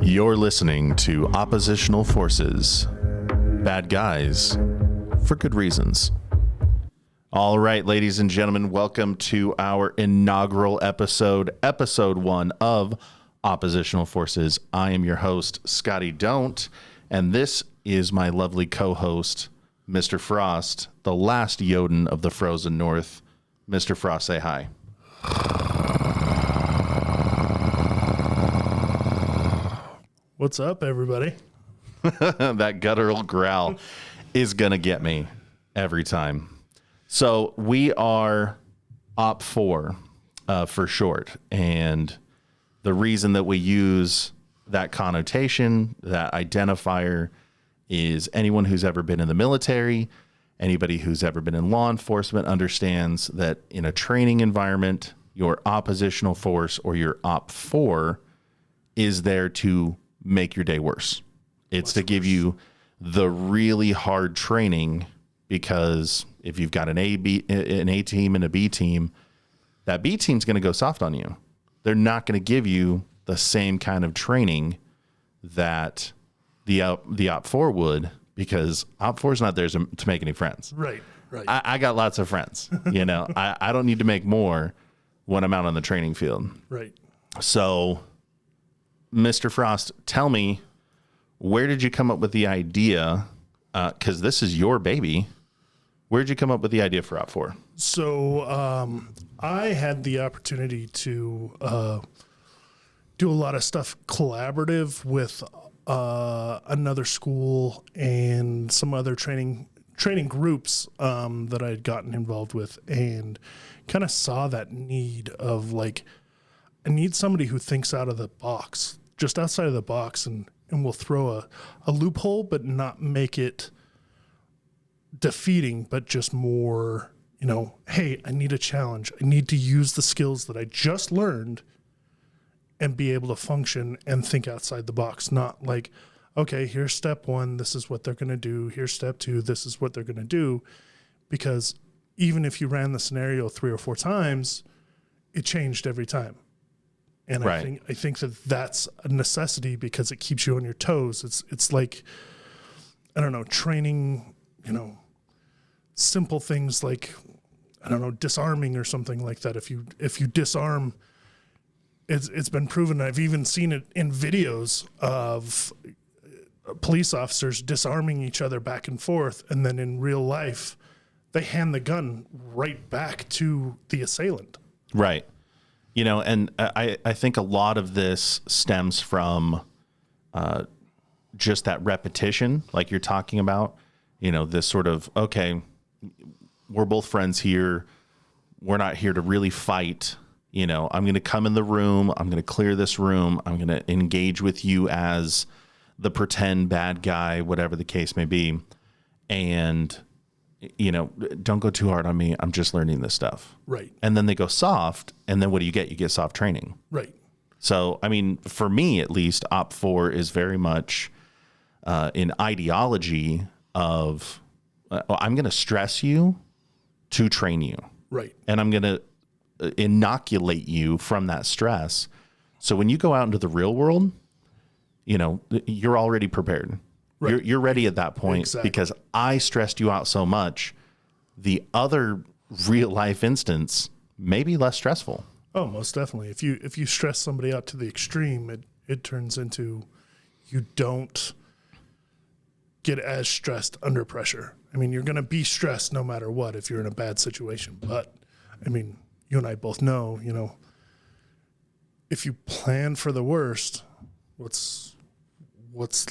You're listening to Oppositional Forces. Bad guys for good reasons. All right, ladies and gentlemen, welcome to our inaugural episode 1 of Oppositional Forces. I am your host, Scotty Don't, and this is my lovely co-host, Mr. Frost, the last Yoden of the frozen north. Mr. Frost, say hi. What's up, everybody? That guttural growl is going to get me every time. So we are OP4 for short. And the reason that we use that connotation, that identifier, is anyone who's ever been in the military, anybody who's ever been in law enforcement understands that in a training environment, your oppositional force or your OP4 is there to make your day worse. It's to give you the really hard training, because if you've got an A team and a B team, that B team's going to go soft on you. They're not going to give you the same kind of training that the OP4 would, because OP4 is not there to make any friends. Right. I got lots of friends. You know, I don't need to make more when I'm out on the training field. Right. So, Mr. Frost, tell me, where did you come up with the idea? Because this is your baby. Where did you come up with the idea for OP4? So I had the opportunity to do a lot of stuff collaborative with another school and some other training groups that I had gotten involved with, and kind of saw that need of, like, I need somebody who thinks out of the box, just outside of the box, and will throw a loophole, but not make it defeating, but just more, you know, hey, I need a challenge. I need to use the skills that I just learned and be able to function and think outside the box. Not like, okay, here's step 1, this is what they're going to do. Here's step 2, this is what they're going to do. Because even if you ran the scenario 3 or 4 times, it changed every time. And right. I think that that's a necessity, because it keeps you on your toes. It's like, I don't know, training, you know, simple things like, I don't know, disarming or something like that. If you disarm, it's been proven. I've even seen it in videos of police officers disarming each other back and forth, and then in real life, they hand the gun right back to the assailant. Right. You know, and I think a lot of this stems from just that repetition, like you're talking about, you know, this sort of, okay, we're both friends here. We're not here to really fight. You know, I'm going to come in the room. I'm going to clear this room. I'm going to engage with you as the pretend bad guy, whatever the case may be. And, you know, don't go too hard on me. I'm just learning this stuff. Right. And then they go soft. And then what do you get? You get soft training. Right. So, I mean, for me, at least, OP4 is very much an ideology of I'm going to stress you to train you. Right. And I'm going to inoculate you from that stress. So when you go out into the real world, you know, you're already prepared. Right. You're ready at that point. Exactly. Because I stressed you out so much. The other real life instance may be less stressful. Oh, most definitely. If you stress somebody out to the extreme, it turns into, you don't get as stressed under pressure. I mean, you're going to be stressed no matter what if you're in a bad situation. But, I mean, you and I both know, you know, if you plan for the worst, what's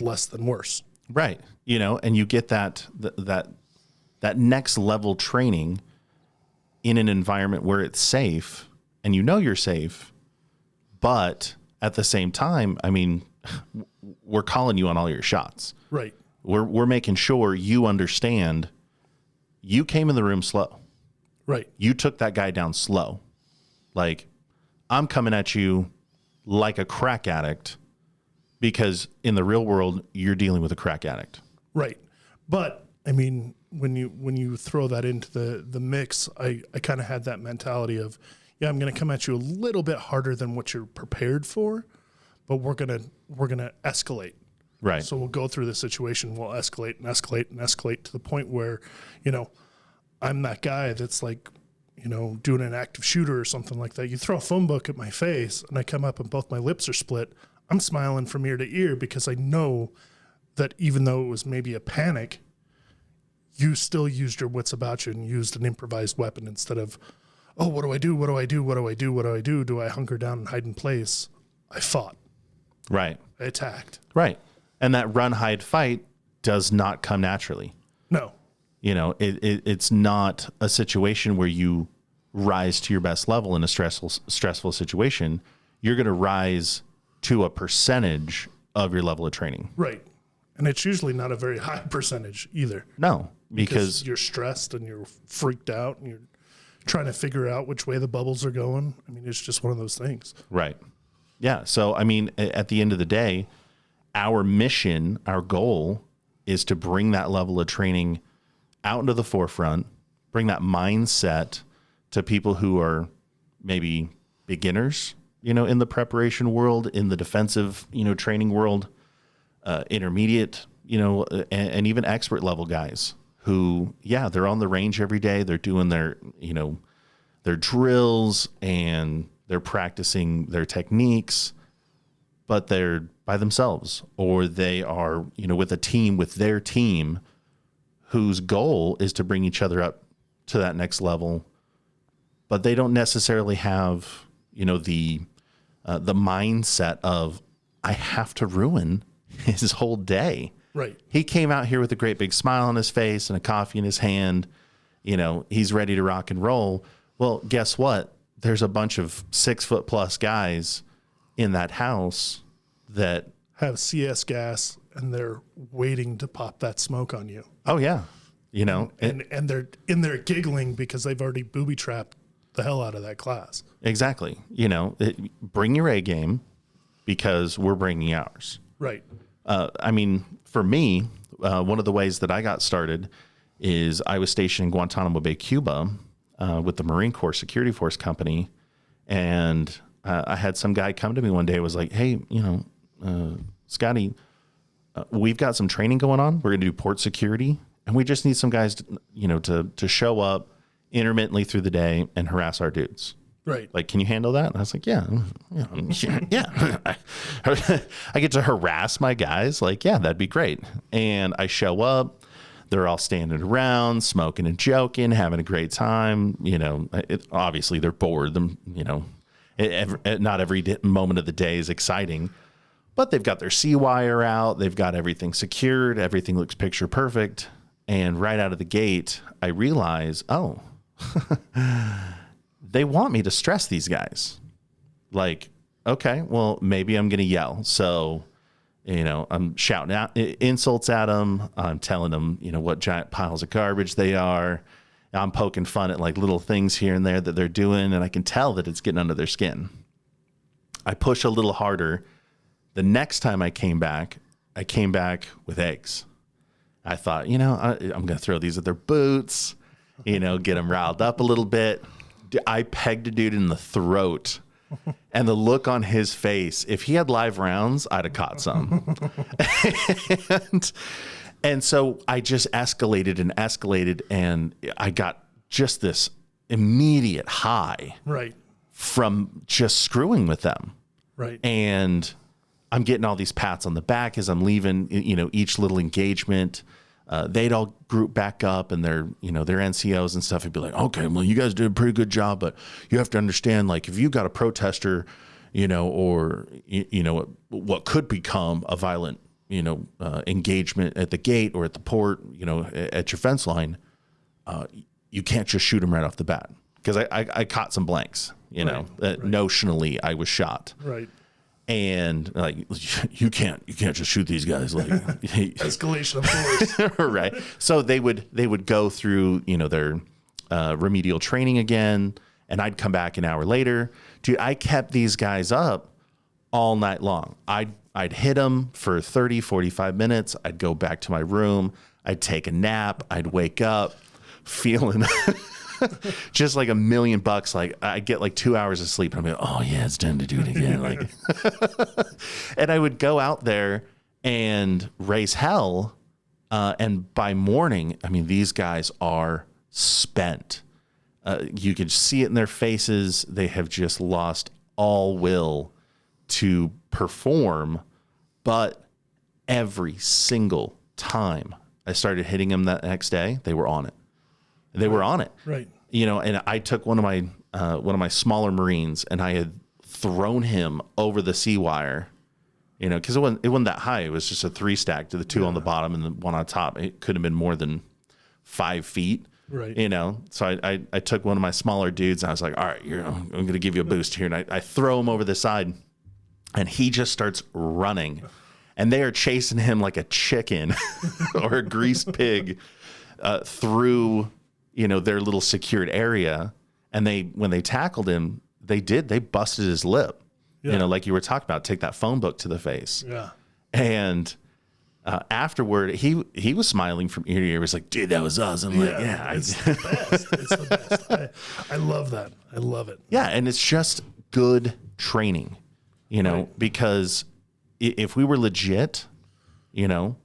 less than worse? Right. You know, and you get that next level training in an environment where it's safe, and you know you're safe, but at the same time, I mean, we're calling you on all your shots. Right. We're making sure you understand you came in the room slow. Right. You took that guy down slow. Like, I'm coming at you like a crack addict, because in the real world, you're dealing with a crack addict. Right. But, I mean, when you throw that into the mix, I kind of had that mentality of, yeah, I'm going to come at you a little bit harder than what you're prepared for, but we're gonna escalate. Right. So we'll go through the situation. We'll escalate and escalate and escalate to the point where, you know, I'm that guy that's like, you know, doing an active shooter or something like that. You throw a phone book at my face and I come up and both my lips are split. I'm smiling from ear to ear because I know that even though it was maybe a panic, you still used your wits about you and used an improvised weapon instead of, oh, what do I do? What do I do? What do I do? What do I do? Do I hunker down and hide in place? I fought. Right. I attacked. Right. And that run, hide, fight does not come naturally. No. You know, it's not a situation where you rise to your best level in a stressful situation. You're going to rise to a percentage of your level of training. Right. And it's usually not a very high percentage either. No, because you're stressed and you're freaked out and you're trying to figure out which way the bubbles are going. I mean, it's just one of those things. Right. Yeah. So, I mean, at the end of the day, our mission, our goal is to bring that level of training out into the forefront, bring that mindset to people who are maybe beginners, you know, in the preparation world, in the defensive, you know, training world, intermediate, you know, and even expert level guys who, yeah, they're on the range every day. They're doing their, you know, their drills and they're practicing their techniques, but they're by themselves, or they are, you know, with a team, with their team, whose goal is to bring each other up to that next level, but they don't necessarily have, you know, the mindset of, I have to ruin his whole day. Right. He came out here with a great big smile on his face and a coffee in his hand. You know, he's ready to rock and roll. Well, guess what? There's a bunch of 6-foot+ guys in that house that have CS gas and they're waiting to pop that smoke on you. Oh yeah. You know, and they're in there giggling because they've already booby trapped the hell out of that class. Exactly. You know, bring your A game because we're bringing ours. Right. I mean, for me, one of the ways that I got started is I was stationed in Guantanamo Bay, Cuba, with the Marine Corps Security Force Company. And I had some guy come to me one day, was like, hey, you know, Scotty, we've got some training going on. We're going to do port security. And we just need some guys, to show up intermittently through the day and harass our dudes. Right. Like, can you handle that? And I was like, yeah. I get to harass my guys. Like, yeah, that'd be great. And I show up. They're all standing around, smoking and joking, having a great time. You know, obviously they're bored. Them, not every moment of the day is exciting. But they've got their C-wire out. They've got everything secured. Everything looks picture perfect. And right out of the gate, I realize, oh, they want me to stress these guys. Like, okay, well, maybe I'm going to yell. So, I'm shouting out insults at them. I'm telling them, what giant piles of garbage they are. I'm poking fun at like little things here and there that they're doing. And I can tell that it's getting under their skin. I push a little harder. The next time I came back with eggs. I thought, I'm going to throw these at their boots, get them riled up a little bit. I pegged a dude in the throat, and the look on his face, if he had live rounds, I'd have caught some. and so I just escalated, and I got just this immediate high right from just screwing with them. Right. And I'm getting all these pats on the back as I'm leaving, each little engagement. They'd all group back up and their NCOs and stuff. Would be like, okay, well, you guys did a pretty good job, but you have to understand, like, if you got a protester, or, what could become a violent, engagement at the gate or at the port, at your fence line, you can't just shoot them right off the bat. Because I caught some blanks, that notionally I was shot. Right. And like, you can't just shoot these guys. Like, escalation of force. Right. So they would go through, their remedial training again, and I'd come back an hour later. Dude, I kept these guys up all night long. I'd hit them for 30, 45 minutes. I'd go back to my room. I'd take a nap. I'd wake up feeling just like $1,000,000. Like I get like 2 hours of sleep and I'm like, oh yeah, it's time to do it again. Like, and I would go out there and raise hell. And by morning, I mean, these guys are spent. You could see it in their faces. They have just lost all will to perform. But every single time I started hitting them that next day, they were on it. They were on it. Right. You know, and I took one of my smaller Marines and I had thrown him over the sea wire. You know, because it wasn't that high. It was just a 3-stack to the 2 on the bottom and the 1 on top. It could have been more than 5 feet. Right. You know, so I took one of my smaller dudes and I was like, all right, I'm going to give you a boost here. And I throw him over the side and he just starts running. And they are chasing him like a chicken or a greased pig through, you know, their little secured area. And when they tackled him, they busted his lip. Yeah. You know, like you were talking about, take that phone book to the face. Yeah. And afterward, he was smiling from ear to ear. He was like, dude, that was us. I'm like, yeah. It's the best. It's the best. I love that. I love it. Yeah, and it's just good training, you know, right. Because if we were legit, you know,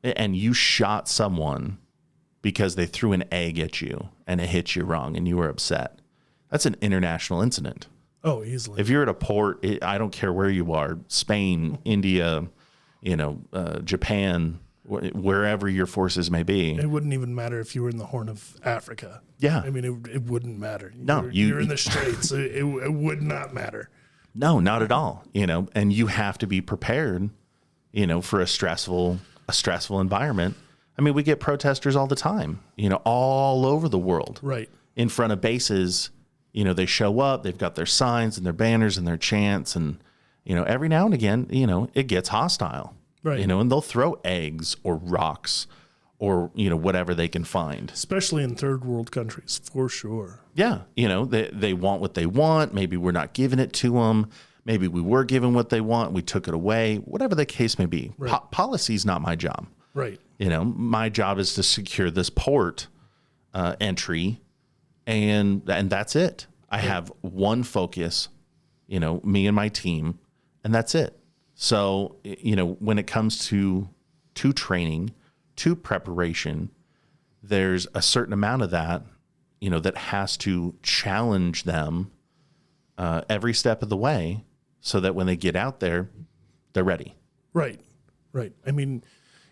and you shot someone because they threw an egg at you and it hit you wrong and you were upset, that's an international incident. Oh, easily. If you're at a port, I don't care where you are, Spain, India, you know, Japan, wherever your forces may be. It wouldn't even matter if you were in the Horn of Africa. Yeah. I mean, it wouldn't matter. You're in the Straits. it would not matter. No, not at all. You know, and you have to be prepared, you know, for a stressful environment. I mean, we get protesters all the time, you know, all over the world. Right. In front of bases. You know, they show up, they've got their signs and their banners and their chants. And, you know, every now and again, you know, it gets hostile. Right. You know, and they'll throw eggs or rocks or, you know, whatever they can find. Especially in third world countries, for sure. Yeah. You know, they want what they want. Maybe we're not giving it to them. Maybe we were given what they want. We took it away. Whatever the case may be. Right. Policy is not my job. Right. You know, my job is to secure this port entry. And that's it. I have one focus, you know, me and my team, and that's it. So, you know, when it comes to training, to preparation, there's a certain amount of that, you know, that has to challenge them every step of the way so that when they get out there, they're ready. Right. Right. I mean,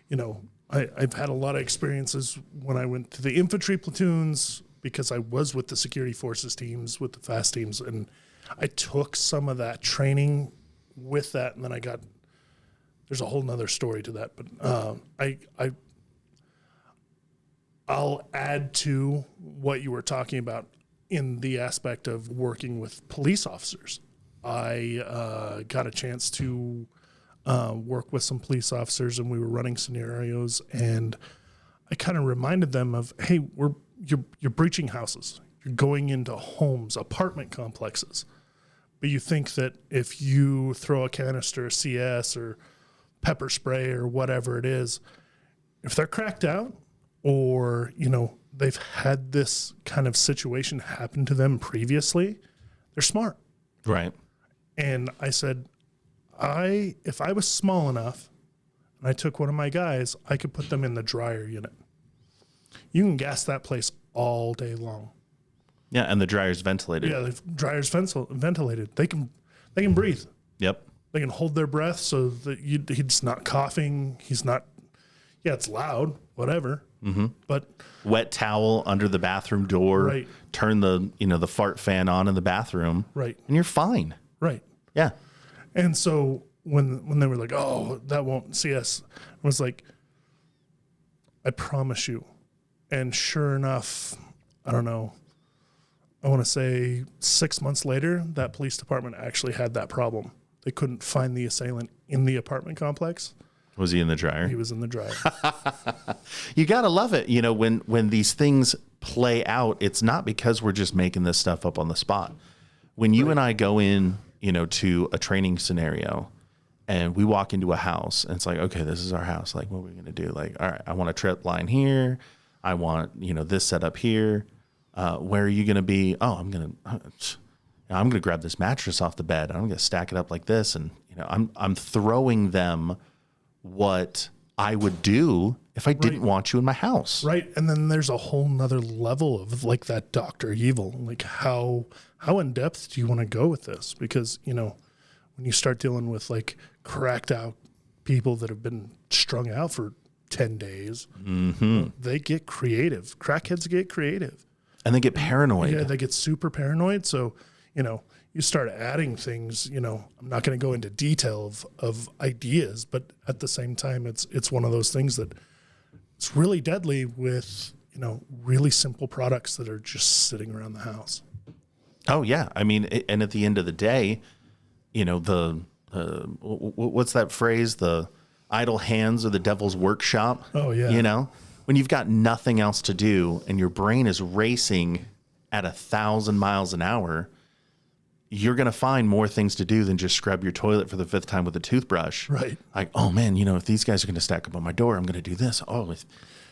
you know, I've had a lot of experiences when I went to the infantry platoons, because I was with the security forces teams, with the fast teams, and I took some of that training with that, and then there's a whole nother story to that, but I'll add to what you were talking about in the aspect of working with police officers. I got a chance to work with some police officers, and we were running scenarios, and I kind of reminded them of, hey, you're breaching houses. You're going into homes, apartment complexes. But you think that if you throw a canister of CS or pepper spray or whatever it is, if they're cracked out or, you know, they've had this kind of situation happen to them previously, they're smart. Right. And I said, if I was small enough and I took one of my guys, I could put them in the dryer unit. You can gas that place all day long. Yeah, and the dryer's ventilated. Yeah, the dryer's ventilated. They can breathe. Yep. They can hold their breath so that he's not coughing. He's not. Yeah, it's loud, whatever. Mm-hmm. But wet towel under the bathroom door. Right. Turn the fart fan on in the bathroom. Right. And you're fine. Right. Yeah. And so when they were like, oh, that won't see us, I was like, I promise you. And sure enough, I don't know, I want to say 6 months later, that police department actually had that problem. They couldn't find the assailant in the apartment complex. Was he in the dryer? He was in the dryer. You got to love it. You know, when these things play out, it's not because we're just making this stuff up on the spot. When you and I go in, you know, to a training scenario and we walk into a house and it's like, okay, this is our house. Like, what are we going to do? Like, all right, I want a trip line here. I want, you know, this set up here. Where are you going to be? Oh, I'm going to grab this mattress off the bed. I'm going to stack it up like this. And, I'm throwing them what I would do if I didn't want you in my house. Right. And then there's a whole nother level of like that Dr. Evil. Like how in depth do you want to go with this? Because, when you start dealing with like cracked out people that have been strung out for 10 days, they get creative. Crackheads get creative. And they get paranoid. Yeah, they get super paranoid. So, you start adding things, I'm not going to go into detail of ideas, but at the same time, it's one of those things that it's really deadly with, really simple products that are just sitting around the house. Oh, yeah. I mean, and at the end of the day, what's that phrase? The idle hands are the devil's workshop. Oh, yeah. When you've got nothing else to do and your brain is racing at 1,000 miles an hour, you're going to find more things to do than just scrub your toilet for the 5th time with a toothbrush. Right. Like, oh man, if these guys are going to stack up on my door, I'm going to do this. Oh,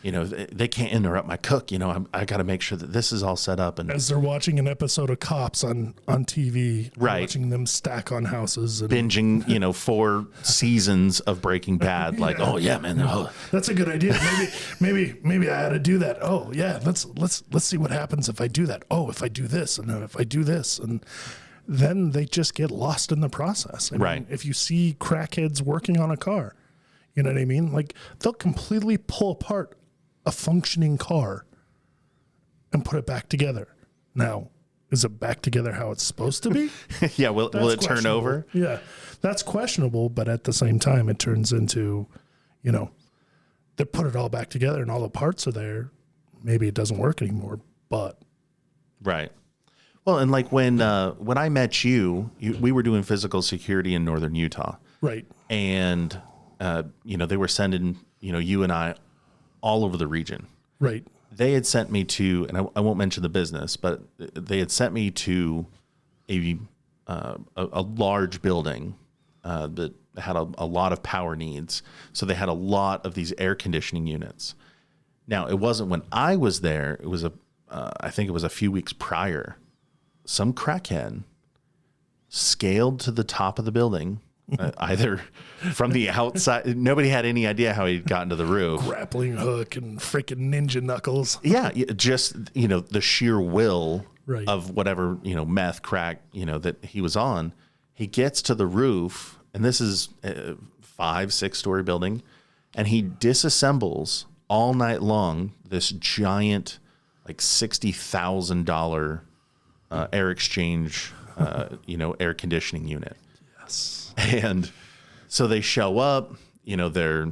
they can't interrupt my cook. I got to make sure that this is all set up. And as they're watching an episode of Cops on TV, right, watching them stack on houses and binging, 4 seasons of Breaking Bad. Like, oh yeah, man. Oh. That's a good idea. Maybe I ought to do that. Oh yeah. Let's see what happens if I do that. Oh, if I do this and then if I do this, and then they just get lost in the process. I mean, if you see crackheads working on a car, you know what I mean? Like they'll completely pull apart a functioning car and put it back together. Now, is it back together how it's supposed to be? Yeah. Will it turn over? Yeah. That's questionable. But at the same time, it turns into, they put it all back together and all the parts are there. Maybe it doesn't work anymore, but. Right. Well, and like when I met you, we were doing physical security in northern Utah. Right. And, they were sending, you and I all over the region. Right. They had sent me to, and I won't mention the business, but they had sent me to a large building that had a lot of power needs. So they had a lot of these air conditioning units. Now, it wasn't when I was there. It was I think it was a few weeks prior. Some crackhead scaled to the top of the building, either from the outside. Nobody had any idea how he'd gotten to the roof. Grappling hook and freaking ninja knuckles. Yeah, just the sheer will right. of whatever meth, crack that he was on. He gets to the roof, and this is a 5-6-story building, and he disassembles all night long this giant, like $60,000 air exchange, air conditioning unit. Yes. And so they show up, their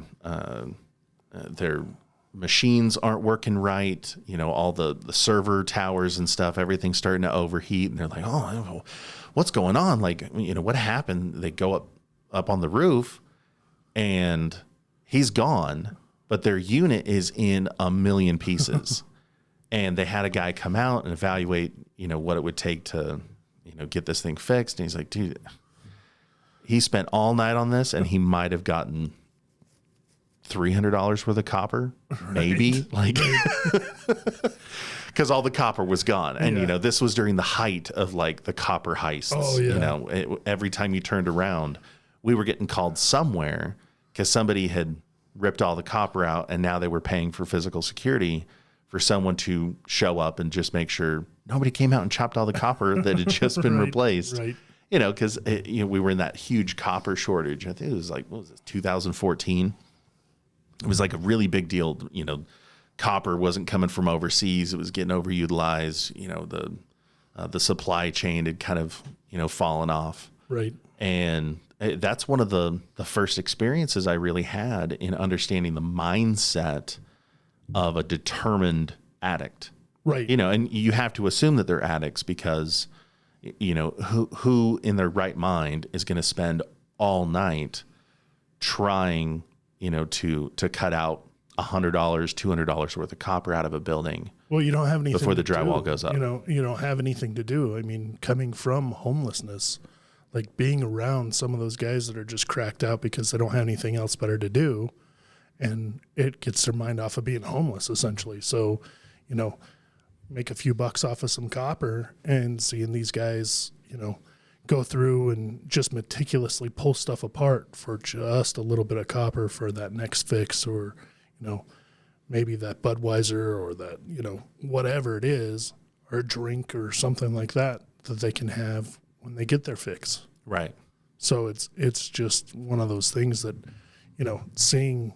machines aren't working right. All the server towers and stuff, everything's starting to overheat. And they're like, oh, I don't know what's going on. Like, what happened? They go up on the roof and he's gone, but their unit is in a million pieces. And they had a guy come out and evaluate, what it would take to, get this thing fixed. And he's like, dude, he spent all night on this and he might have gotten $300 worth of copper, maybe, like, because all the copper was gone. And, this was during the height of like the copper heists. Oh, yeah. Every time you turned around, we were getting called somewhere because somebody had ripped all the copper out and now they were paying for physical security for someone to show up and just make sure nobody came out and chopped all the copper that had just been replaced. Right. Because we were in that huge copper shortage. I think it was like, what was it, 2014? It was like a really big deal. Copper wasn't coming from overseas. It was getting overutilized. The supply chain had kind of, fallen off. Right. And that's one of the first experiences I really had in understanding the mindset of a determined addict. Right. And you have to assume that they're addicts because, who in their right mind is going to spend all night trying, to cut out $100, $200 worth of copper out of a building. Well, you don't have anything before the drywall goes up. You don't have anything to do. I mean, coming from homelessness, like being around some of those guys that are just cracked out because they don't have anything else better to do. And it gets their mind off of being homeless, essentially. So, make a few bucks off of some copper, and seeing these guys, go through and just meticulously pull stuff apart for just a little bit of copper for that next fix, or, maybe that Budweiser or that, whatever it is, or a drink or something like that they can have when they get their fix. Right. So it's just one of those things that, seeing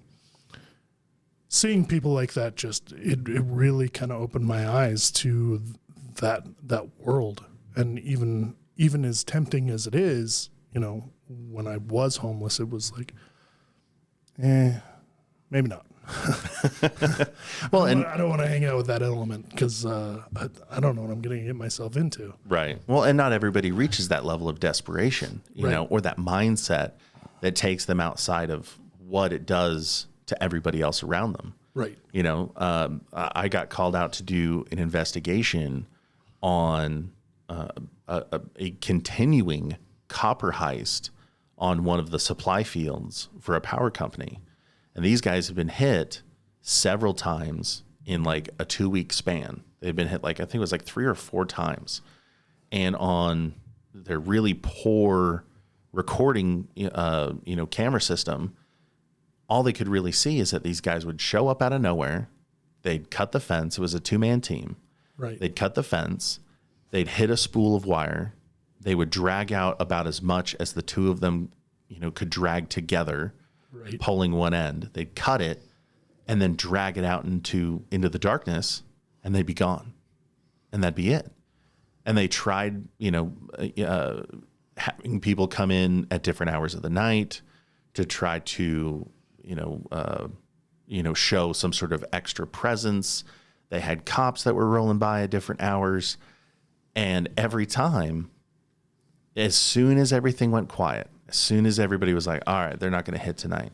people like that, just it really kind of opened my eyes to that world. And even as tempting as it is, when I was homeless, it was like, maybe not. Well, I don't want to hang out with that element because I don't know what I'm going to get myself into. Right. Well, and not everybody reaches that level of desperation, or that mindset that takes them outside of what it does to everybody else around them. Right. I got called out to do an investigation on a continuing copper heist on one of the supply fields for a power company. And these guys have been hit several times in like a 2-week span. They've been hit I think it was 3 or 4 times. And on their really poor recording, camera system, all they could really see is that these guys would show up out of nowhere. They'd cut the fence. It was a 2-man team. Right. They'd cut the fence. They'd hit a spool of wire. They would drag out about as much as the two of them, could drag together, Right. pulling one end. They'd cut it and then drag it out into the darkness, and they'd be gone. And that'd be it. And they tried, having people come in at different hours of the night to try to, show some sort of extra presence. They had cops that were rolling by at different hours. And every time, as soon as everything went quiet, as soon as everybody was like, all right, they're not going to hit tonight,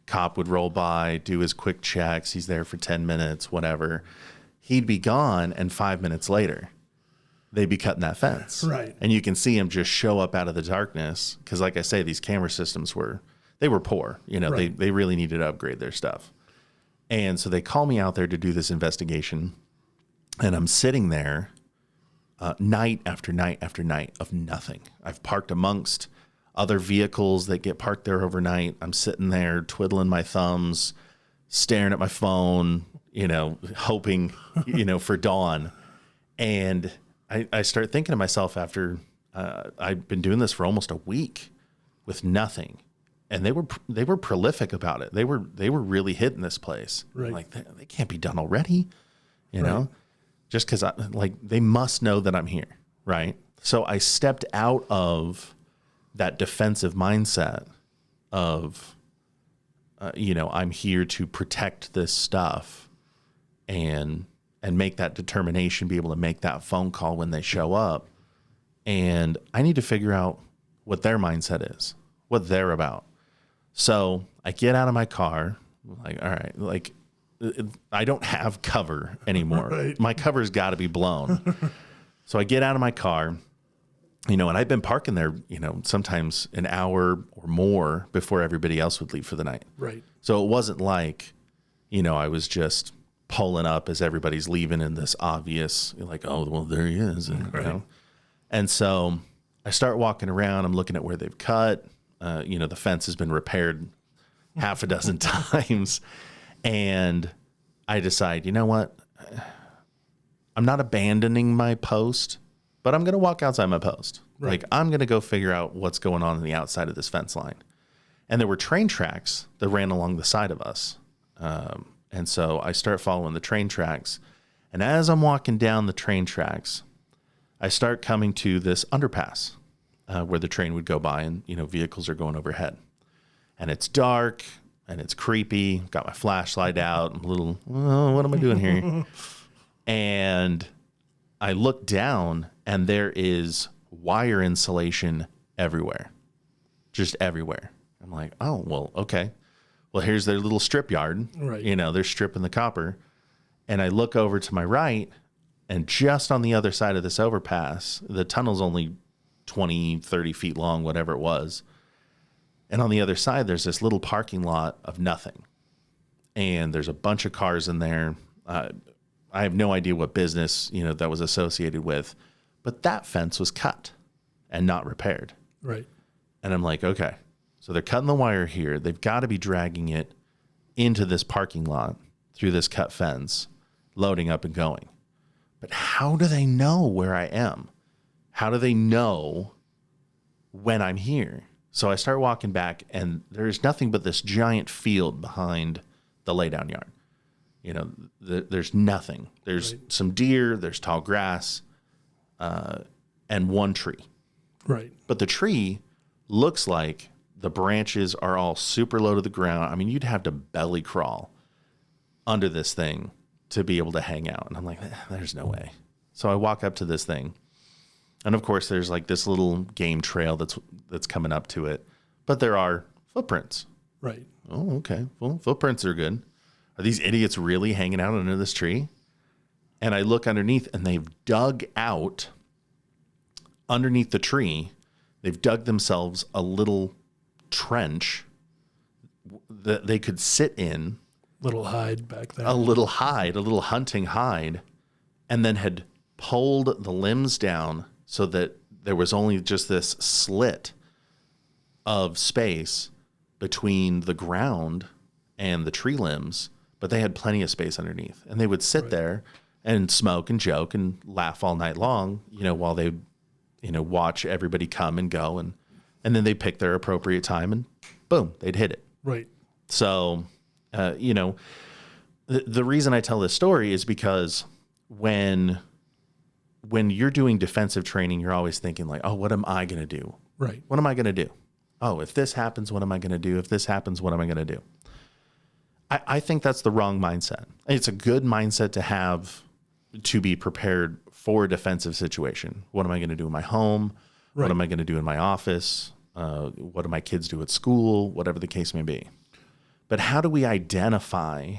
cop would roll by, do his quick checks. He's there for 10 minutes, whatever. He'd be gone, and 5 minutes later, they'd be cutting that fence. Right. And you can see him just show up out of the darkness. Because like I say, these camera systems were poor. Right. They really needed to upgrade their stuff. And so they call me out there to do this investigation. And I'm sitting there night after night after night of nothing. I've parked amongst other vehicles that get parked there overnight. I'm sitting there twiddling my thumbs, staring at my phone, hoping, for dawn. And I start thinking to myself after I've been doing this for almost a week with nothing. And they were prolific about it. They were really hitting this place. Right. Like they can't be done already, know? Just because they must know that I'm here, right? So I stepped out of that defensive mindset of, I'm here to protect this stuff and make that determination, be able to make that phone call when they show up. And I need to figure out what their mindset is, what they're about. So I get out of my car, all right, I don't have cover anymore. Right. My cover's got to be blown. So I get out of my car, and I've been parking there, sometimes an hour or more before everybody else would leave for the night. Right. So it wasn't like, I was just pulling up as everybody's leaving in this obvious, oh, well, there he is. And, Right. And so I start walking around. I'm looking at where they've cut. The fence has been repaired half a dozen times. And I decide, you know what? I'm not abandoning my post, but I'm going to walk outside my post. Right. I'm going to go figure out what's going on the outside of this fence line. And there were train tracks that ran along the side of us. And so I start following the train tracks. And as I'm walking down the train tracks, I start coming to this underpass where the train would go by, and, vehicles are going overhead. And it's dark. And it's creepy. Got my flashlight out. I'm a little, oh, what am I doing here? And I look down, and there is wire insulation everywhere. Just everywhere. I'm like, oh, well, okay. Well, here's their little strip yard. Right. They're stripping the copper. And I look over to my right, and just on the other side of this overpass, the tunnel's only 20, 30 feet long, whatever it was. And on the other side, there's this little parking lot of nothing. And there's a bunch of cars in there. I have no idea what business, that was associated with, but that fence was cut and not repaired. Right. And I'm like, okay, so they're cutting the wire here. They've got to be dragging it into this parking lot through this cut fence, loading up and going. But how do they know where I am? How do they know when I'm here? So I start walking back, and there's nothing but this giant field behind the laydown yard. There's nothing. There's some deer, there's tall grass, and one tree. Right. But the tree looks like the branches are all super low to the ground. I mean, you'd have to belly crawl under this thing to be able to hang out. And I'm like, there's no way. So I walk up to this thing. And of course, there's like this little game trail that's coming up to it. But there are footprints. Right. Oh, okay. Well, footprints are good. Are these idiots really hanging out under this tree? And I look underneath, and they've dug out underneath the tree. They've dug themselves a little trench that they could sit in. Little hide back there. A little hunting hide, and then had pulled the limbs down so that there was only just this slit of space between the ground and the tree limbs, but they had plenty of space underneath. And they would sit there and smoke and joke and laugh all night long, while they, watch everybody come and go. And then they pick their appropriate time, and boom, they'd hit it. Right. So, the reason I tell this story is because when you're doing defensive training, you're always thinking like, oh, what am I going to do? Right. What am I going to do? Oh, if this happens, what am I going to do? If this happens, what am I going to do? I think that's the wrong mindset. It's a good mindset to have to be prepared for a defensive situation. What am I going to do in my home? Right. What am I going to do in my office? What do my kids do at school? Whatever the case may be. But how do we identify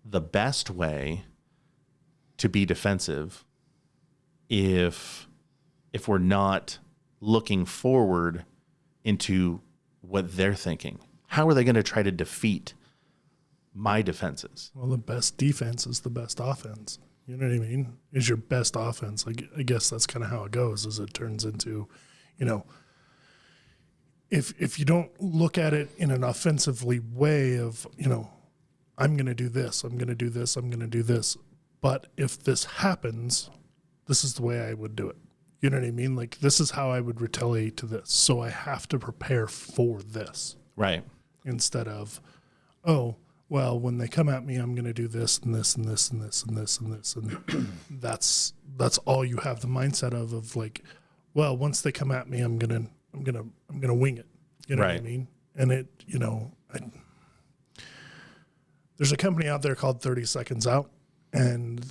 the best way to be defensive if we're not looking forward into what they're thinking? How are they going to try to defeat my defenses? Well, the best defense is the best offense. You know what I mean? Is your best offense. I guess that's kind of how it goes, is it turns into, if you don't look at it in an offensively way of, I'm going to do this, I'm going to do this, I'm going to do this. But if this happens, this is the way I would do it. You know what I mean? Like, this is how I would retaliate to this. So I have to prepare for this. Right. Instead of, oh, well, when they come at me, I'm going to do this and this and this and this and this and this. And that's all you have the mindset of like, well, once they come at me, I'm going to wing it. You know what I mean? And it, there's a company out there called 30 Seconds Out, and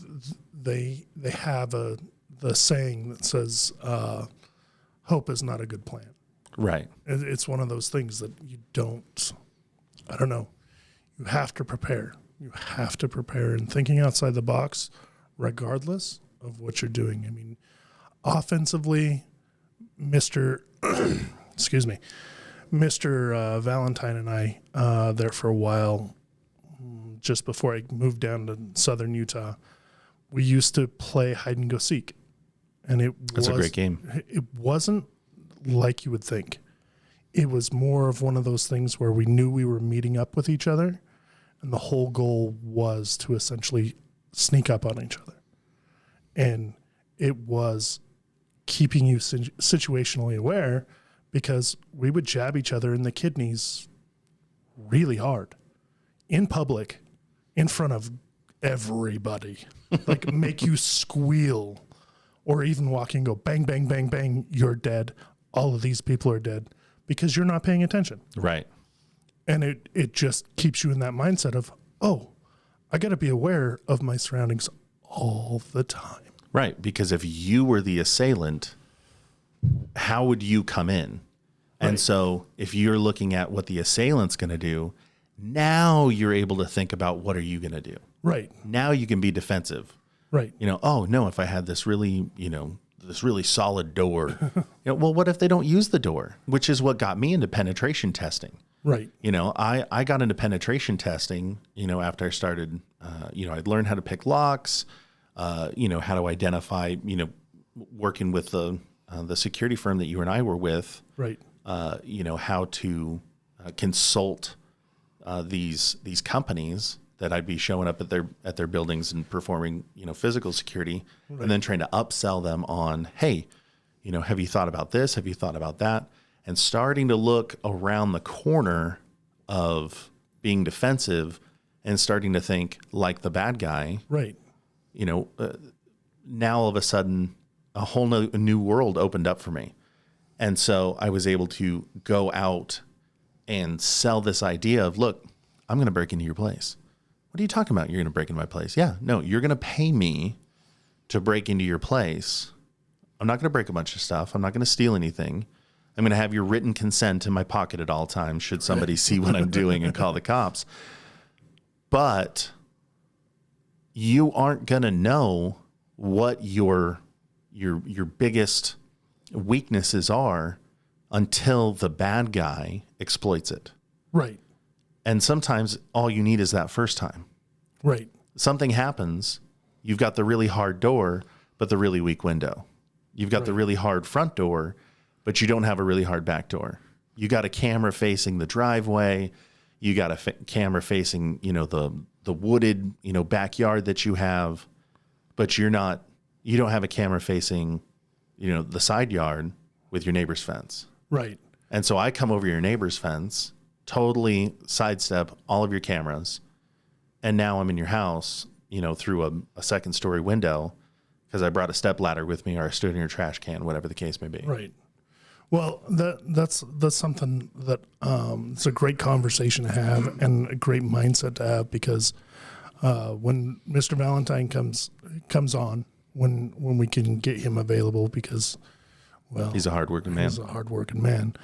they have the saying that says, hope is not a good plan. Right. It's one of those things that you don't, I don't know. You have to prepare. You have to prepare, and thinking outside the box, regardless of what you're doing. I mean, offensively, Mr. excuse me, Mr. Valentine and I, there for a while, just before I moved down to southern Utah, we used to play hide and go seek. And that's a great game. It wasn't like you would think. It was more of one of those things where we knew we were meeting up with each other, and the whole goal was to essentially sneak up on each other. And it was keeping you situationally aware, because we would jab each other in the kidneys really hard in public, in front of everybody, like make you squeal, or even walking, go bang, bang, bang, bang, you're dead. All of these people are dead because you're not paying attention. Right. And it just keeps you in that mindset of, oh, I got to be aware of my surroundings all the time. Right. Because if you were the assailant, how would you come in? And Right. so if you're looking at what the assailant's going to do, now you're able to think about what are you going to do? Right. Now you can be defensive. Right. Oh, no, if I had this really, this really solid door, well, what if they don't use the door? Which is what got me into penetration testing. Right. I got into penetration testing, after I started I'd learned how to pick locks, how to identify, working with the security firm that you and I were with, Right. how to consult these companies that I'd be showing up at their buildings and performing, physical security, Right. and then trying to upsell them on, hey, have you thought about this? Have you thought about that? And starting to look around the corner of being defensive and starting to think like the bad guy. Right. Now all of a sudden a whole new world opened up for me. And so I was able to go out and sell this idea of, look, I'm going to break into your place. What are you talking about? You're going to break into my place? Yeah, no, you're going to pay me to break into your place. I'm not going to break a bunch of stuff. I'm not going to steal anything. I'm going to have your written consent in my pocket at all times should somebody see what I'm doing and call the cops. But you aren't going to know what your biggest weaknesses are until the bad guy exploits it. Right. And sometimes all you need is that first time. Right. Something happens, you've got the really hard door, but the really weak window. You've got the really hard front door, but you don't have a really hard back door. You got a camera facing the driveway. You got a camera facing, the wooded, backyard that you have, but you don't have a camera facing, the side yard with your neighbor's fence. Right. And so I come over your neighbor's fence, totally sidestep all of your cameras. And now I'm in your house, through a second story window because I brought a step ladder with me or I stood in your trash can, whatever the case may be. Right. Well, that's something that it's a great conversation to have and a great mindset to have because when Mr. Valentine comes on, when we can get him available, because he's a hardworking man. He's a hardworking man.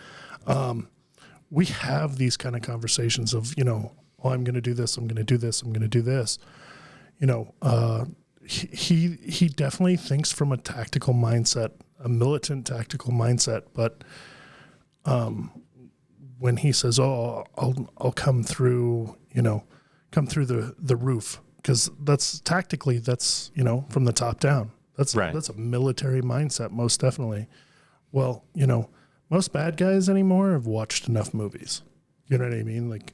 We have these kind of conversations of I'm going to do this, I'm going to do this, I'm going to do this. He definitely thinks from a tactical mindset, a militant tactical mindset, but when he says, "Oh, I'll come through," the roof, because that's tactically from the top down. That's right. That's a military mindset, most definitely. Well, most bad guys anymore have watched enough movies. You know what I mean? Like,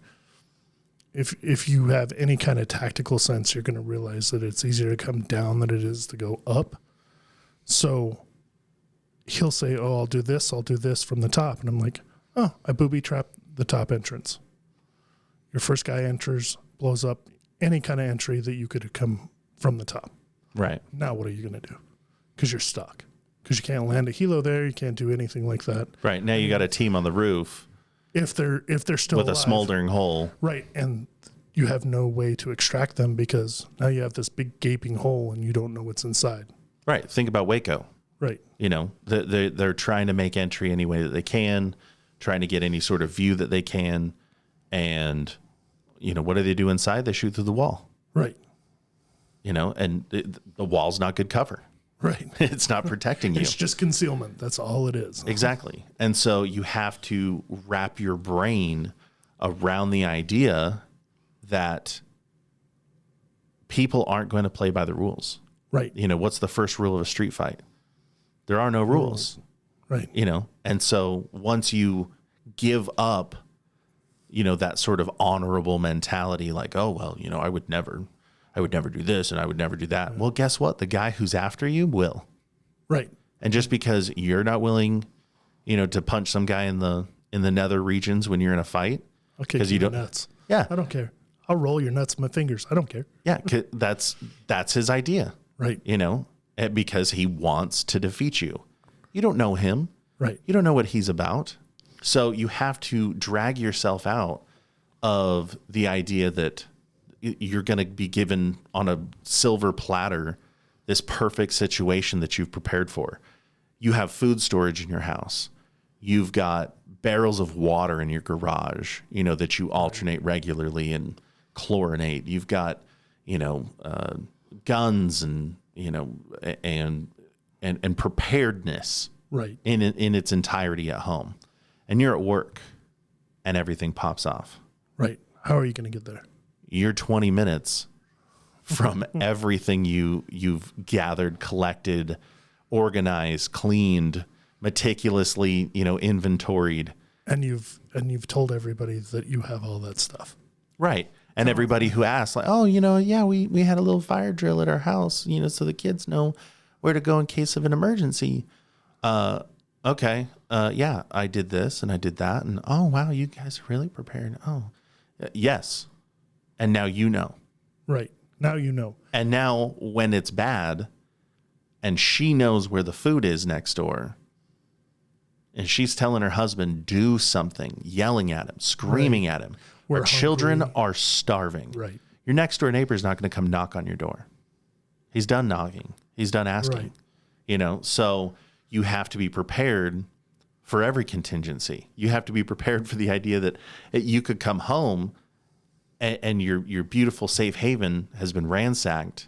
if you have any kind of tactical sense, you're going to realize that it's easier to come down than it is to go up. So he'll say, "Oh, I'll do this from the top." And I'm like, "Oh, I booby trapped the top entrance. Your first guy enters, blows up any kind of entry that you could have come from the top. Right. Now what are you going to do? Because you're stuck. Because you can't land a helo there. You can't do anything like that. Right. Now you got a team on the roof. If they're still with alive, a smoldering hole. Right. And you have no way to extract them because now you have this big gaping hole and you don't know what's inside. Right. Think about Waco. Right. They're trying to make entry any way that they can, trying to get any sort of view that they can. And, what do they do inside? They shoot through the wall. Right. And the wall's not good cover. Right. It's not protecting you. It's just concealment. That's all it is. Exactly. And so you have to wrap your brain around the idea that people aren't going to play by the rules. Right. What's the first rule of a street fight? There are no rules. Right. And so once you give up, that sort of honorable mentality, like, oh, well, I would never do this and I would never do that. Well, guess what? The guy who's after you will. Right. And just because you're not willing, to punch some guy in the nether regions when you're in a fight, because you don't nuts. Yeah. I don't care. I'll roll your nuts with my fingers. I don't care. Yeah. 'Cause that's his idea. Right. Because he wants to defeat you. You don't know him. Right. You don't know what he's about. So you have to drag yourself out of the idea that you're going to be given on a silver platter this perfect situation that you've prepared for. You have food storage in your house. You've got barrels of water in your garage, that you alternate regularly and chlorinate. You've got, guns and, and preparedness right. in its entirety at home. And you're at work and everything pops off. Right. How are you going to get there? You're 20 minutes from everything you've gathered, collected, organized, cleaned, meticulously, inventoried. And you've told everybody that you have all that stuff. Right. And everybody who asks, like, oh, yeah, we had a little fire drill at our house, so the kids know where to go in case of an emergency. Okay. Yeah, I did this and I did that. And oh, wow, you guys are really prepared. Oh, yes. And now you know. Right. Now you know. And now when it's bad and she knows where the food is next door and she's telling her husband, do something, yelling at him, screaming at him. Our children are starving. Right. Your next door neighbor is not going to come knock on your door. He's done knocking. He's done asking. Right. So you have to be prepared for every contingency. You have to be prepared for the idea that you could come home and your beautiful safe haven has been ransacked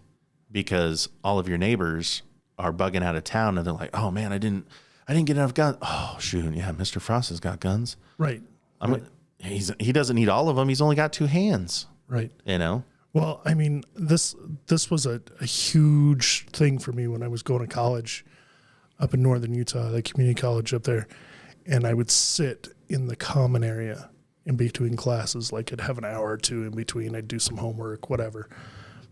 because all of your neighbors are bugging out of town and they're like, oh man, I didn't get enough guns. Oh shoot, yeah, Mr. Frost has got guns. Right. He doesn't need all of them. He's only got 2 hands. Right. Well, I mean, this was a huge thing for me when I was going to college up in northern Utah, the community college up there, and I would sit in the common area in between classes. Like I'd have an hour or two in between. I'd do some homework, whatever.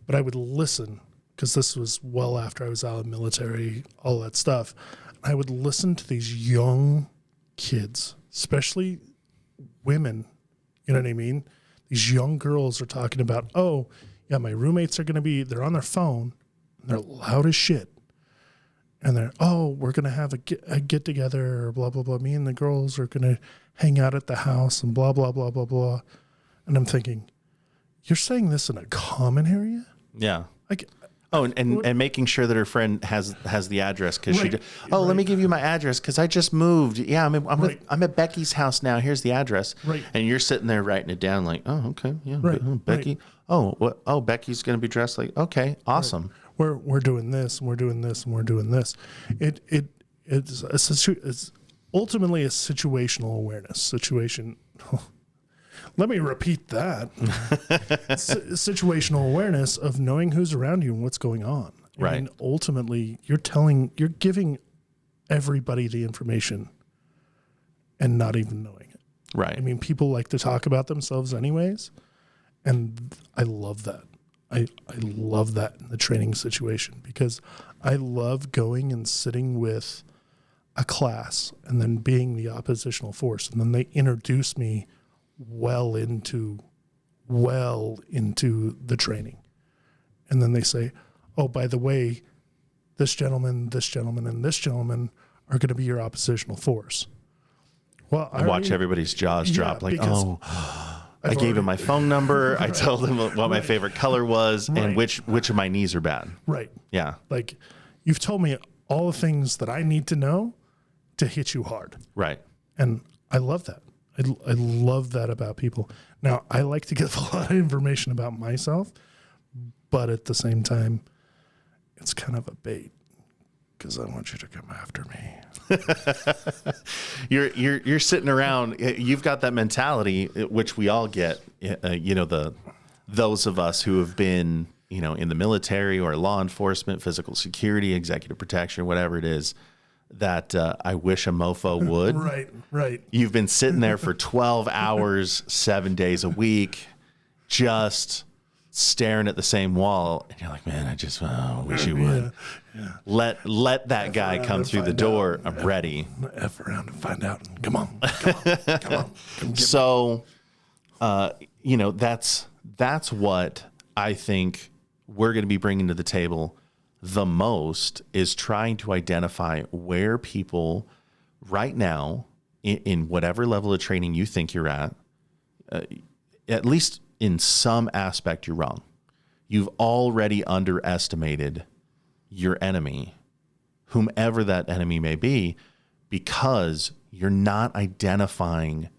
But I would listen because this was well after I was out of the military, all that stuff. I would listen to these young kids, especially women, you know what I mean? These young girls are talking about, oh, yeah, my roommates are going to they're on their phone, and they're loud as shit. And they're, oh, we're going to have a get together, or blah, blah, blah. Me and the girls are going to hang out at the house and blah, blah, blah, blah, blah. And I'm thinking, you're saying this in a common area? Yeah. Like, oh, and making sure that her friend has the address because let me give you my address because I just moved. Yeah, I'm at Becky's house now. Here's the address. Right. And you're sitting there writing it down like, oh, okay, yeah, right. Becky. Right. Oh, what? Oh, Becky's going to be dressed like, okay, awesome. Right. We're doing this and we're doing this and we're doing this. It's ultimately a situational awareness situation. Let me repeat that. Situational awareness of knowing who's around you and what's going on. Right. And ultimately you're giving everybody the information and not even knowing it. Right. I mean, people like to talk about themselves anyways. And I love that. I love that in the training situation because I love going and sitting with a class and then being the oppositional force. And then they introduce me well into the training. And then they say, oh, by the way, this gentleman, and this gentleman are going to be your oppositional force. Well, I watch everybody's jaws drop like, oh, I gave him my phone number. I told him what my favorite color was and which of my knees are bad. Right. Yeah. Like you've told me all the things that I need to know to hit you hard. Right. And I love that. I love that about people. Now, I like to give a lot of information about myself, but at the same time, it's kind of a bait because I want you to come after me. You're sitting around. You've got that mentality, which we all get. Those of us who have been, in the military or law enforcement, physical security, executive protection, whatever it is. That I wish a mofo would. Right. You've been sitting there for 12 hours, 7 days a week, just staring at the same wall. And you're like, man, I just wish you would. Yeah. Let that guy come through the door. I'm ready. F around and find out. Come on. So, that's what I think we're going to be bringing to the table the most is trying to identify where people right now in whatever level of training you think you're at least in some aspect, you're wrong. You've already underestimated your enemy, whomever that enemy may be, because you're not identifying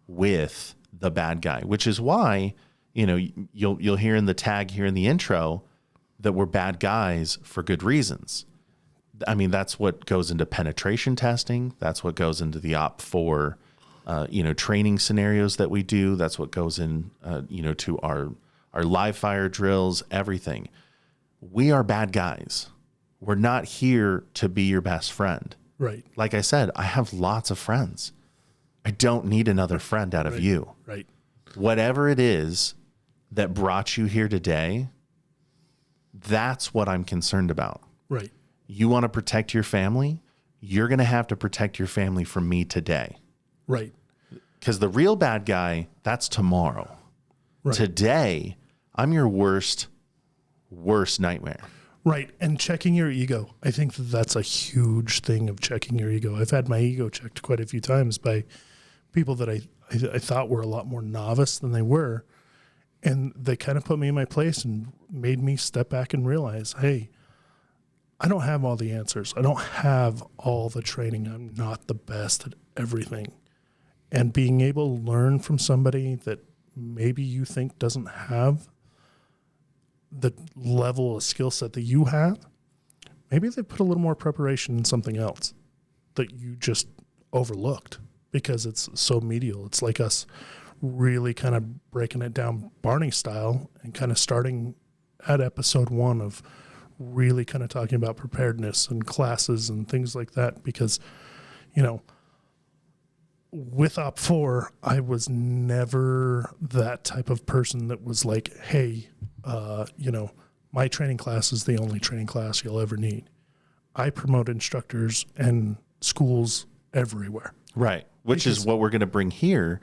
with the bad guy, which is why, you'll hear in the tag here in the intro, that we're bad guys for good reasons. I mean, that's what goes into penetration testing. That's what goes into the OPT4, training scenarios that we do. That's what goes in, to our our live fire drills, everything. We are bad guys. We're not here to be your best friend. Right. Like I said, I have lots of friends. I don't need another friend out of you. Right. Whatever it is that brought you here today, that's what I'm concerned about. Right. You want to protect your family? You're going to have to protect your family from me today. Right. Because the real bad guy, that's tomorrow. Right. Today, I'm your worst nightmare. Right. And checking your ego. I think that's a huge thing of checking your ego. I've had my ego checked quite a few times by people that I thought were a lot more novice than they were. And they kind of put me in my place and made me step back and realize, hey, I don't have all the answers. I don't have all the training. I'm not the best at everything. And being able to learn from somebody that maybe you think doesn't have the level of skill set that you have, maybe they put a little more preparation in something else that you just overlooked because it's so medial. It's like us really kind of breaking it down Barney style and kind of starting at episode 1 of really kind of talking about preparedness and classes and things like that. Because, you know, with Op4, I was never that type of person that was like, hey, you know, my training class is the only training class you'll ever need. I promote instructors and schools everywhere. Right. Which is what we're going to bring here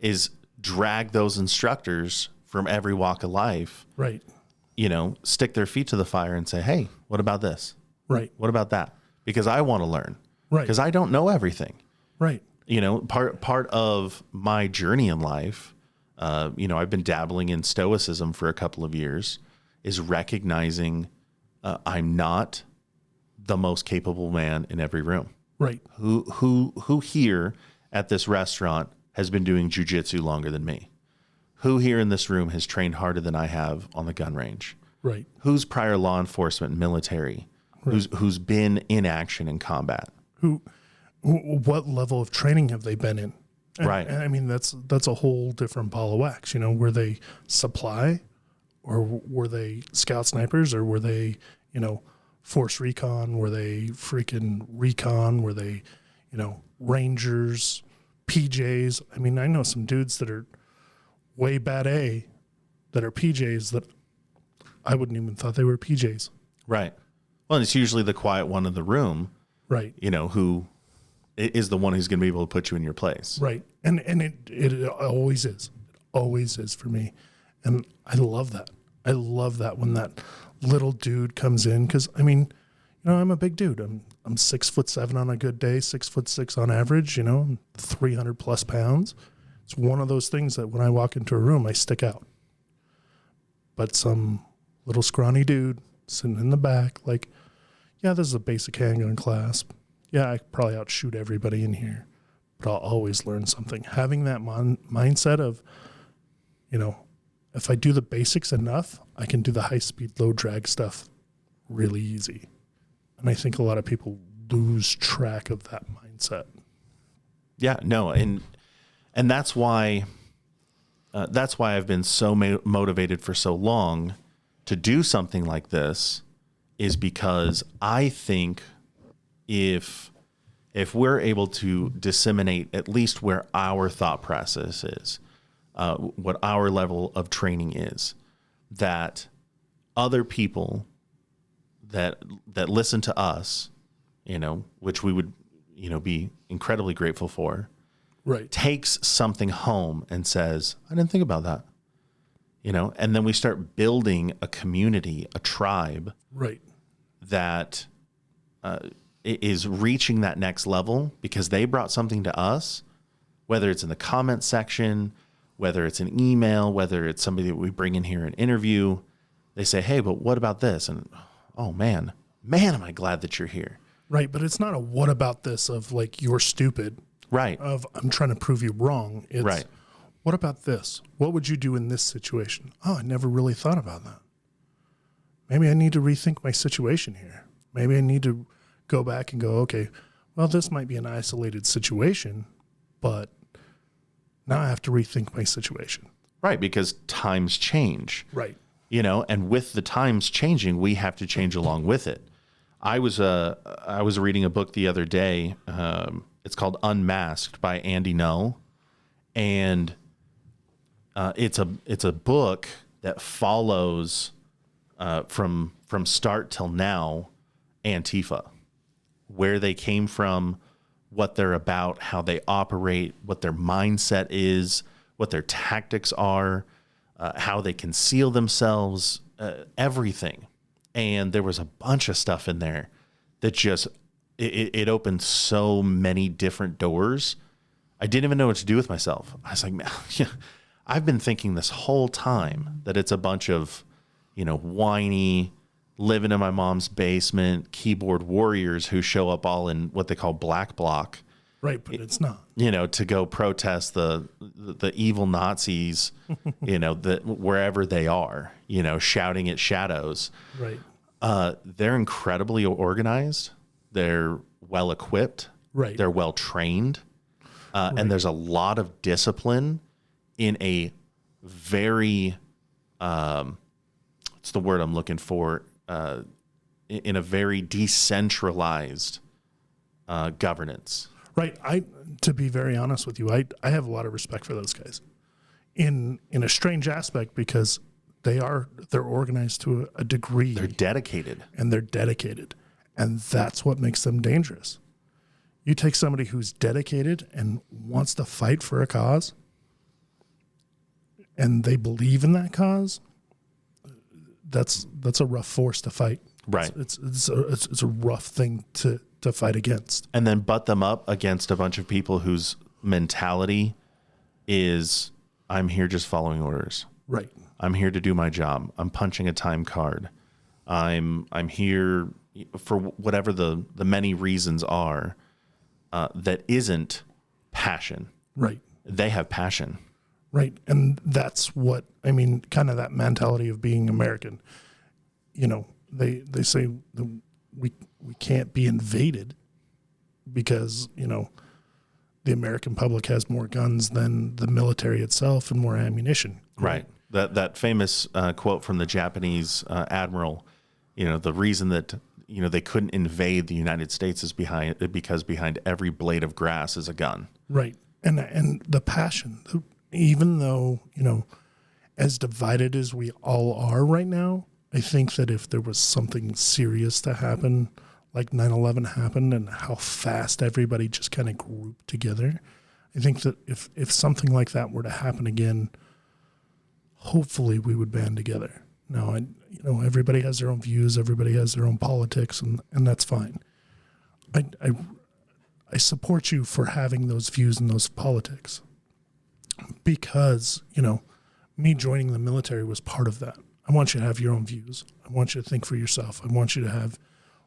is drag those instructors from every walk of life. Right. You know, stick their feet to the fire and say, hey, what about this? Right. What about that? Because I want to learn. Right. Because I don't know everything. Right. You know, part of my journey in life, you know, I've been dabbling in stoicism for a couple of years, is recognizing I'm not the most capable man in every room. Right. Who here at this restaurant has been doing jujitsu longer than me? Who here in this room has trained harder than I have on the gun range? Right. Who's prior law enforcement, military? Right. Who's been in action in combat? What level of training have they been in? Right. And I mean, that's a whole different ball of wax. You know, were they supply, or were they scout snipers, or were they, you know, force recon? Were they freaking recon? Were they, you know, rangers, PJs? I mean, I know some dudes that are way bad A that are PJs that I wouldn't even thought they were PJs. Right. Well, it's usually the quiet one in the room. Right. You know, who is the one who's going to be able to put you in your place. Right. And it always is. It always is for me. And I love that. I love that when that little dude comes in. Cause I mean, you know, I'm a big dude. I'm 6'7" on a good day, 6'6" on average, you know, 300 plus pounds. It's one of those things that when I walk into a room, I stick out. But some little scrawny dude sitting in the back, like, yeah, this is a basic handgun class. Yeah, I probably outshoot everybody in here, but I'll always learn something. Having that mindset of, you know, if I do the basics enough, I can do the high-speed, low-drag stuff really easy. And I think a lot of people lose track of that mindset. Yeah, no, and that's why I've been so motivated for so long to do something like this, is because I think if we're able to disseminate at least where our thought process is, what our level of training is, that other people that listen to us, you know, which we would, you know, be incredibly grateful for, right, takes something home and says, I didn't think about that, you know, and then we start building a community, a tribe, right, that is reaching that next level because they brought something to us, whether it's in the comment section, whether it's an email, whether it's somebody that we bring in here and interview. They say, hey, but what about this? And oh man, am I glad that you're here. Right. But it's not a what about this of like, you're stupid. Right. Of I'm trying to prove you wrong. It's right. What about this? What would you do in this situation? Oh, I never really thought about that. Maybe I need to rethink my situation here. Maybe I need to go back and go, okay, well, this might be an isolated situation, but now I have to rethink my situation. Right, because times change. Right. And with the times changing, we have to change along with it. I was reading a book the other day. It's called Unmasked by Andy Null, and it's a book that follows from start till now Antifa, where they came from, what they're about, how they operate, what their mindset is, what their tactics are, how they conceal themselves, everything. And there was a bunch of stuff in there that just, it opened so many different doors. I didn't even know what to do with myself. I was like, man, I've been thinking this whole time that it's a bunch of, whiny, living in my mom's basement, keyboard warriors who show up all in what they call black bloc. Right, but it's not. To go protest the evil Nazis, wherever they are, shouting at shadows. Right. They're incredibly organized. They're well equipped. Right. They're well trained. And there's a lot of discipline in a very, what's the word I'm looking for? In a very decentralized governance. Right. To be very honest with you, I have a lot of respect for those guys in a strange aspect, because they're organized to a degree. They're dedicated. And that's what makes them dangerous. You take somebody who's dedicated and wants to fight for a cause, and they believe in that cause, that's a rough force to fight. Right. It's a rough thing to fight against. And then butt them up against a bunch of people whose mentality is, I'm here just following orders. Right. I'm here to do my job. I'm punching a time card. I'm here for whatever the many reasons are, that isn't passion. Right. They have passion. Right. And that's what, kind of that mentality of being American. They say we can't be invaded because, the American public has more guns than the military itself and more ammunition. Right. That famous quote from the Japanese admiral, the reason that, they couldn't invade the United States is because behind every blade of grass is a gun. Right. And the passion, even though, as divided as we all are right now, I think that if there was something serious to happen, like 9/11 happened, and how fast everybody just kind of grouped together, I think that if something like that were to happen again, hopefully we would band together. Now, everybody has their own views, everybody has their own politics, and that's fine. I support you for having those views and those politics, because, me joining the military was part of that. I want you to have your own views. I want you to think for yourself. I want you to have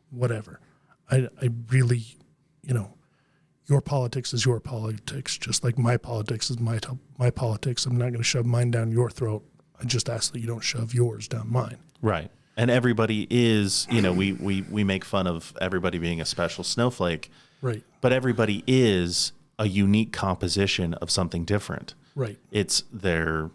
whatever. I really, your politics is your politics, just like my politics is my politics. I'm not going to shove mine down your throat. I just ask that you don't shove yours down mine. Right. And everybody is, we make fun of everybody being a special snowflake. Right. But everybody is a unique composition of something different. Right. It's their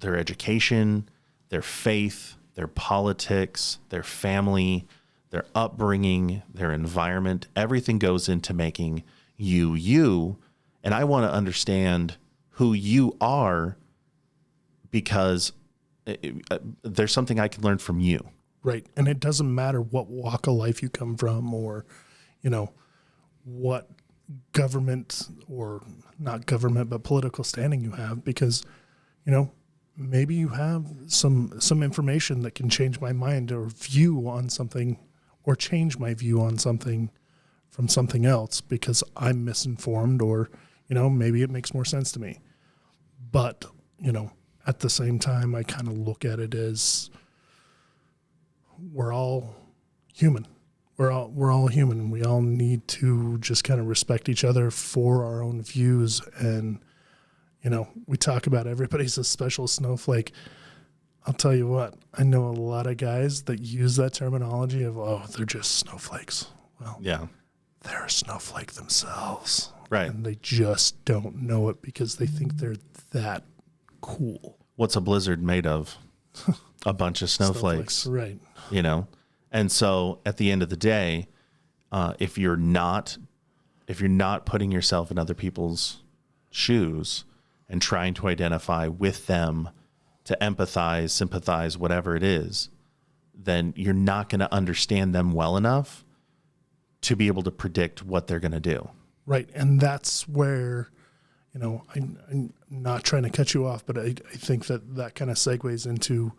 education, their faith, their politics, their family, their upbringing, their environment. Everything goes into making you. And I want to understand who you are, because there's something I can learn from you. Right. And it doesn't matter what walk of life you come from, or, what government, or not government, but political standing you have, because, maybe you have some information that can change my mind or view on something, or change my view on something from something else because I'm misinformed, or, maybe it makes more sense to me. But, at the same time, I kind of look at it as we're all human. We're all human. We all need to just kind of respect each other for our own views. And, we talk about everybody's a special snowflake. I'll tell you what, I know a lot of guys that use that terminology of, they're just snowflakes. Well, yeah, they're a snowflake themselves. Right. And they just don't know it because they think they're that cool. What's a blizzard made of? A bunch of snowflakes. Right. You know? And so at the end of the day, if you're not putting yourself in other people's shoes and trying to identify with them, to empathize, sympathize, whatever it is, then you're not going to understand them well enough to be able to predict what they're going to do. Right. And that's where, you know, I'm not trying to cut you off, but I think that kind of segues into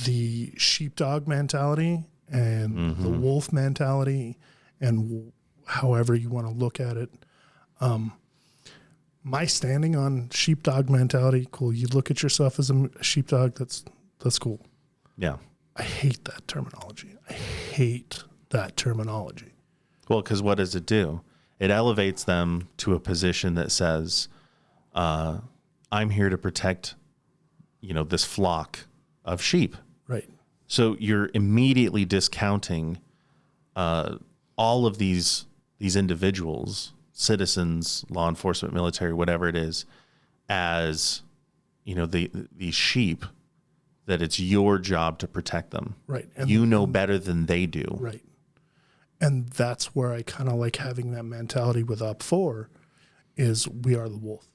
the sheepdog mentality and the wolf mentality, and however you want to look at it. My standing on sheepdog mentality, cool. You look at yourself as a sheepdog, that's cool. Yeah. I hate that terminology. Well, because what does it do? It elevates them to a position that says, I'm here to protect, this flock of sheep. Right. So you're immediately discounting all of these individuals, citizens, law enforcement, military, whatever it is, as these sheep, that it's your job to protect them. Right. And better than they do. Right. And that's where I kind of like having that mentality with Op 4 is we are the wolf.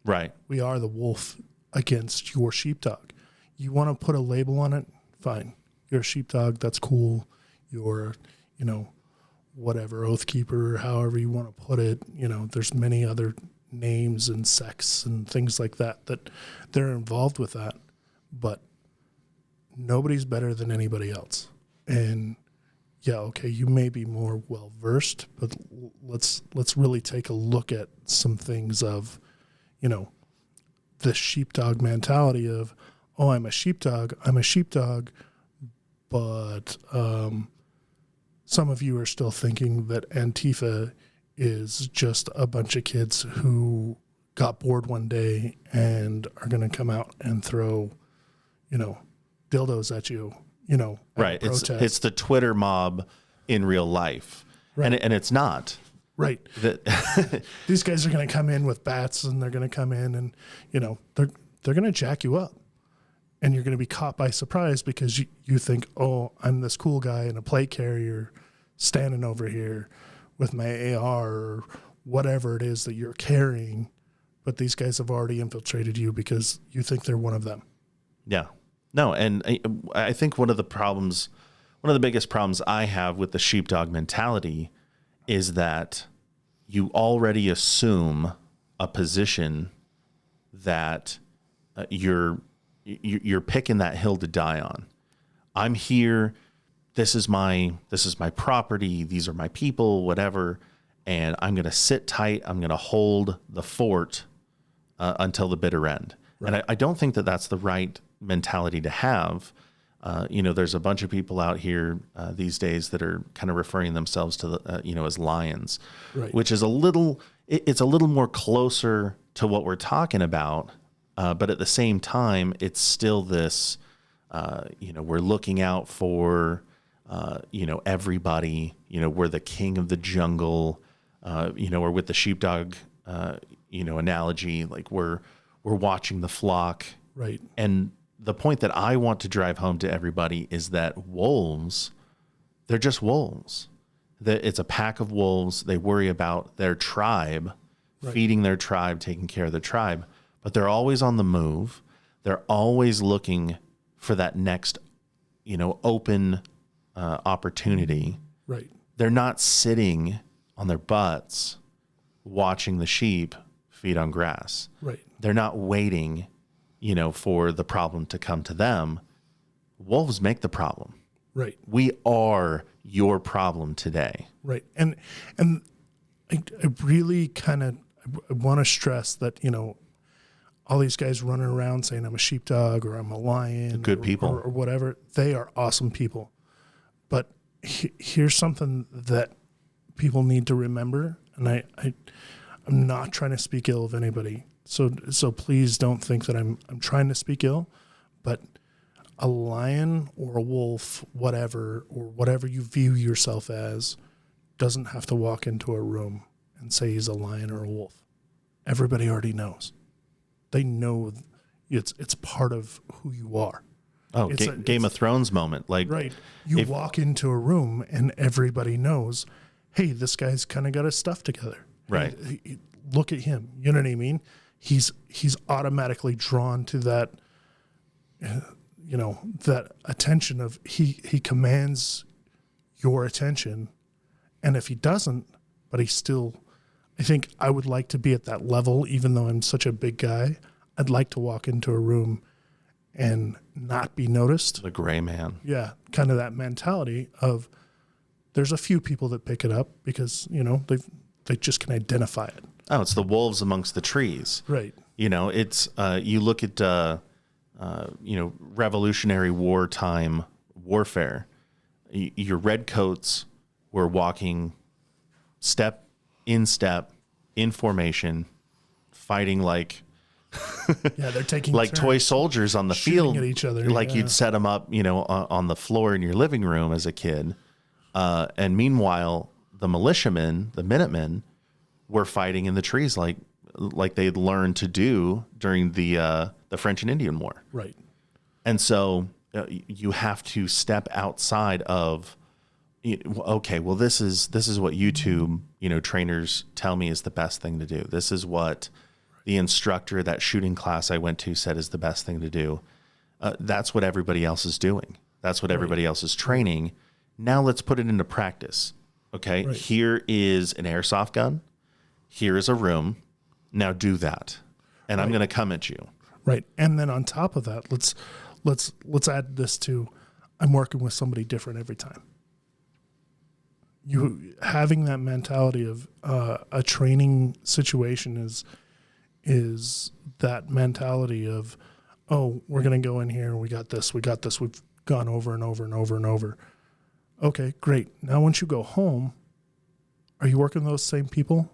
Right. We are the wolf against your sheepdog. You want to put a label on it? Fine. You're a sheepdog. That's cool. You're, whatever, oath keeper, however you want to put it. There's many other names and sects and things like that they're involved with that. But nobody's better than anybody else. And yeah, okay, you may be more well versed, but let's really take a look at some things of, the sheepdog mentality of, oh, I'm a sheepdog, but some of you are still thinking that Antifa is just a bunch of kids who got bored one day and are going to come out and throw, dildos at you, right. It's the Twitter mob in real life. Right. And it's not. Right. These guys are going to come in with bats, and they're going to come in and, they're going to jack you up, and you're going to be caught by surprise because you think, oh, I'm this cool guy in a plate carrier standing over here with my AR or whatever it is that you're carrying. But these guys have already infiltrated you because you think they're one of them. Yeah. No. And I think one of the biggest problems I have with the sheepdog mentality is that you already assume a position that you're picking that hill to die on. I'm here. This is my property. These are my people, whatever. And I'm going to sit tight. I'm going to hold the fort until the bitter end. Right. And I don't think that that's the right mentality to have. There's a bunch of people out here these days that are kind of referring themselves to the, as lions, right. Which is it's a little more closer to what we're talking about. But at the same time, it's still this, we're looking out for, everybody, we're the king of the jungle, or with the sheepdog, analogy, like we're watching the flock. Right. And the point that I want to drive home to everybody is that wolves, they're just wolves. It's a pack of wolves. They worry about their tribe, right. Feeding their tribe, taking care of their tribe, but they're always on the move. They're always looking for that next, open opportunity. Right. They're not sitting on their butts watching the sheep feed on grass. Right. They're not waiting for the problem to come to them. Wolves make the problem. Right. We are your problem today. Right. And I really kind of want to stress that, all these guys running around saying I'm a sheepdog or I'm a lion, good people or whatever, they are awesome people. But here's something that people need to remember. And I'm not trying to speak ill of anybody. So please don't think that I'm trying to speak ill, but a lion or a wolf, whatever you view yourself as, doesn't have to walk into a room and say he's a lion or a wolf. Everybody already knows. They know, It's part of who you are. Oh, It's Game of Thrones moment. Like, right. You walk into a room and everybody knows, hey, this guy's kind of got his stuff together. Right. Hey, look at him. You know what I mean? He's automatically drawn to that, that attention of he commands your attention. And if he doesn't, but he still, I think I would like to be at that level, even though I'm such a big guy. I'd like to walk into a room and not be noticed. The gray man. Yeah, kind of that mentality of there's a few people that pick it up because, they just can identify it. Oh, it's the wolves amongst the trees. Right. It's you look at Revolutionary wartime warfare. Your redcoats were walking step in formation, fighting like they're taking like turns toy soldiers on the shooting field at each other. Like you'd set them up, on the floor in your living room as a kid. And meanwhile, the militiamen, the Minutemen, were fighting in the trees like they'd learned to do during the French and Indian War. Right. And so you have to step outside of, okay, well, this is what YouTube, trainers tell me is the best thing to do. This is what the instructor, that shooting class I went to, said is the best thing to do. That's what everybody else is doing. That's what everybody else is training. Now let's put it into practice. Okay, Right. Here is an airsoft gun. Here is a room. Now do that. And I'm going to come at you. Right. And then on top of that, let's add this to, I'm working with somebody different every time. You having that mentality of a training situation is that mentality of, oh, we're going to go in here. We got this. We've gone over and over and over and over. Okay, great. Now, once you go home, are you working with those same people?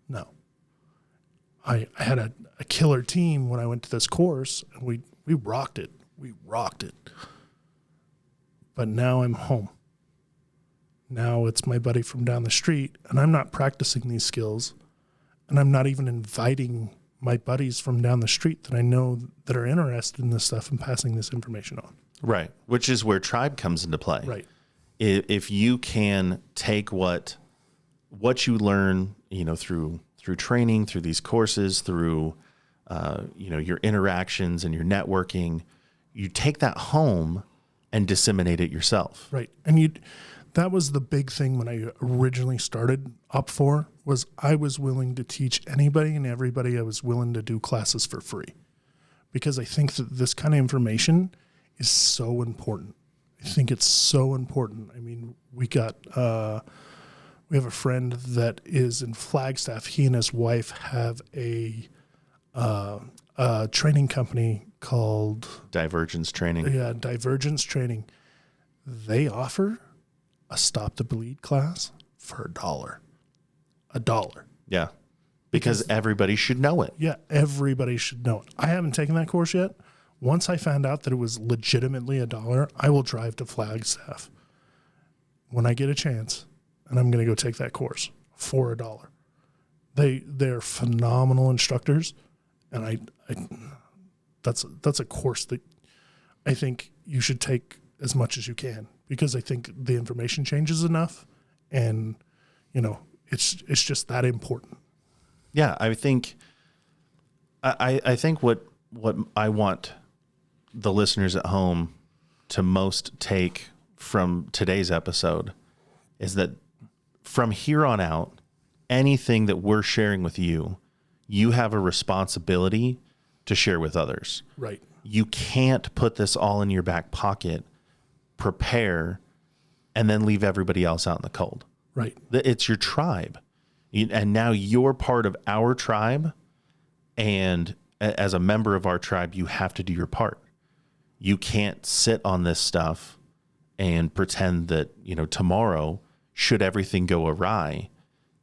No. I had a killer team when I went to this course, and we rocked it. We rocked it. But now I'm home. Now it's my buddy from down the street, and I'm not practicing these skills, and I'm not even inviting my buddies from down the street that I know that are interested in this stuff and passing this information on. Right. Which is where tribe comes into play. Right. If you can take what you learn, through training, through these courses, through, your interactions and your networking, you take that home and disseminate it yourself. Right. And that was the big thing when I originally started Up For, was I was willing to teach anybody and everybody. I was willing to do classes for free because I think that this kind of information is so important. I think it's so important. I mean, we have a friend that is in Flagstaff. He and his wife have a training company called Divergence Training. Yeah, Divergence Training. They offer a Stop the Bleed class for $1. $1. Yeah. Because everybody should know it. Yeah, everybody should know it. I haven't taken that course yet. Once I found out that it was legitimately $1, I will drive to Flagstaff when I get a chance, and I'm going to go take that course for $1. They're phenomenal instructors, and I that's a course that I think you should take as much as you can, because I think the information changes enough, and it's just that important. Yeah, I think what I want the listeners at home to most take from today's episode is that from here on out, anything that we're sharing with you, you have a responsibility to share with others. Right. You can't put this all in your back pocket, prepare, and then leave everybody else out in the cold. Right. It's your tribe. And now you're part of our tribe. And as a member of our tribe, you have to do your part. You can't sit on this stuff and pretend that, tomorrow, should everything go awry,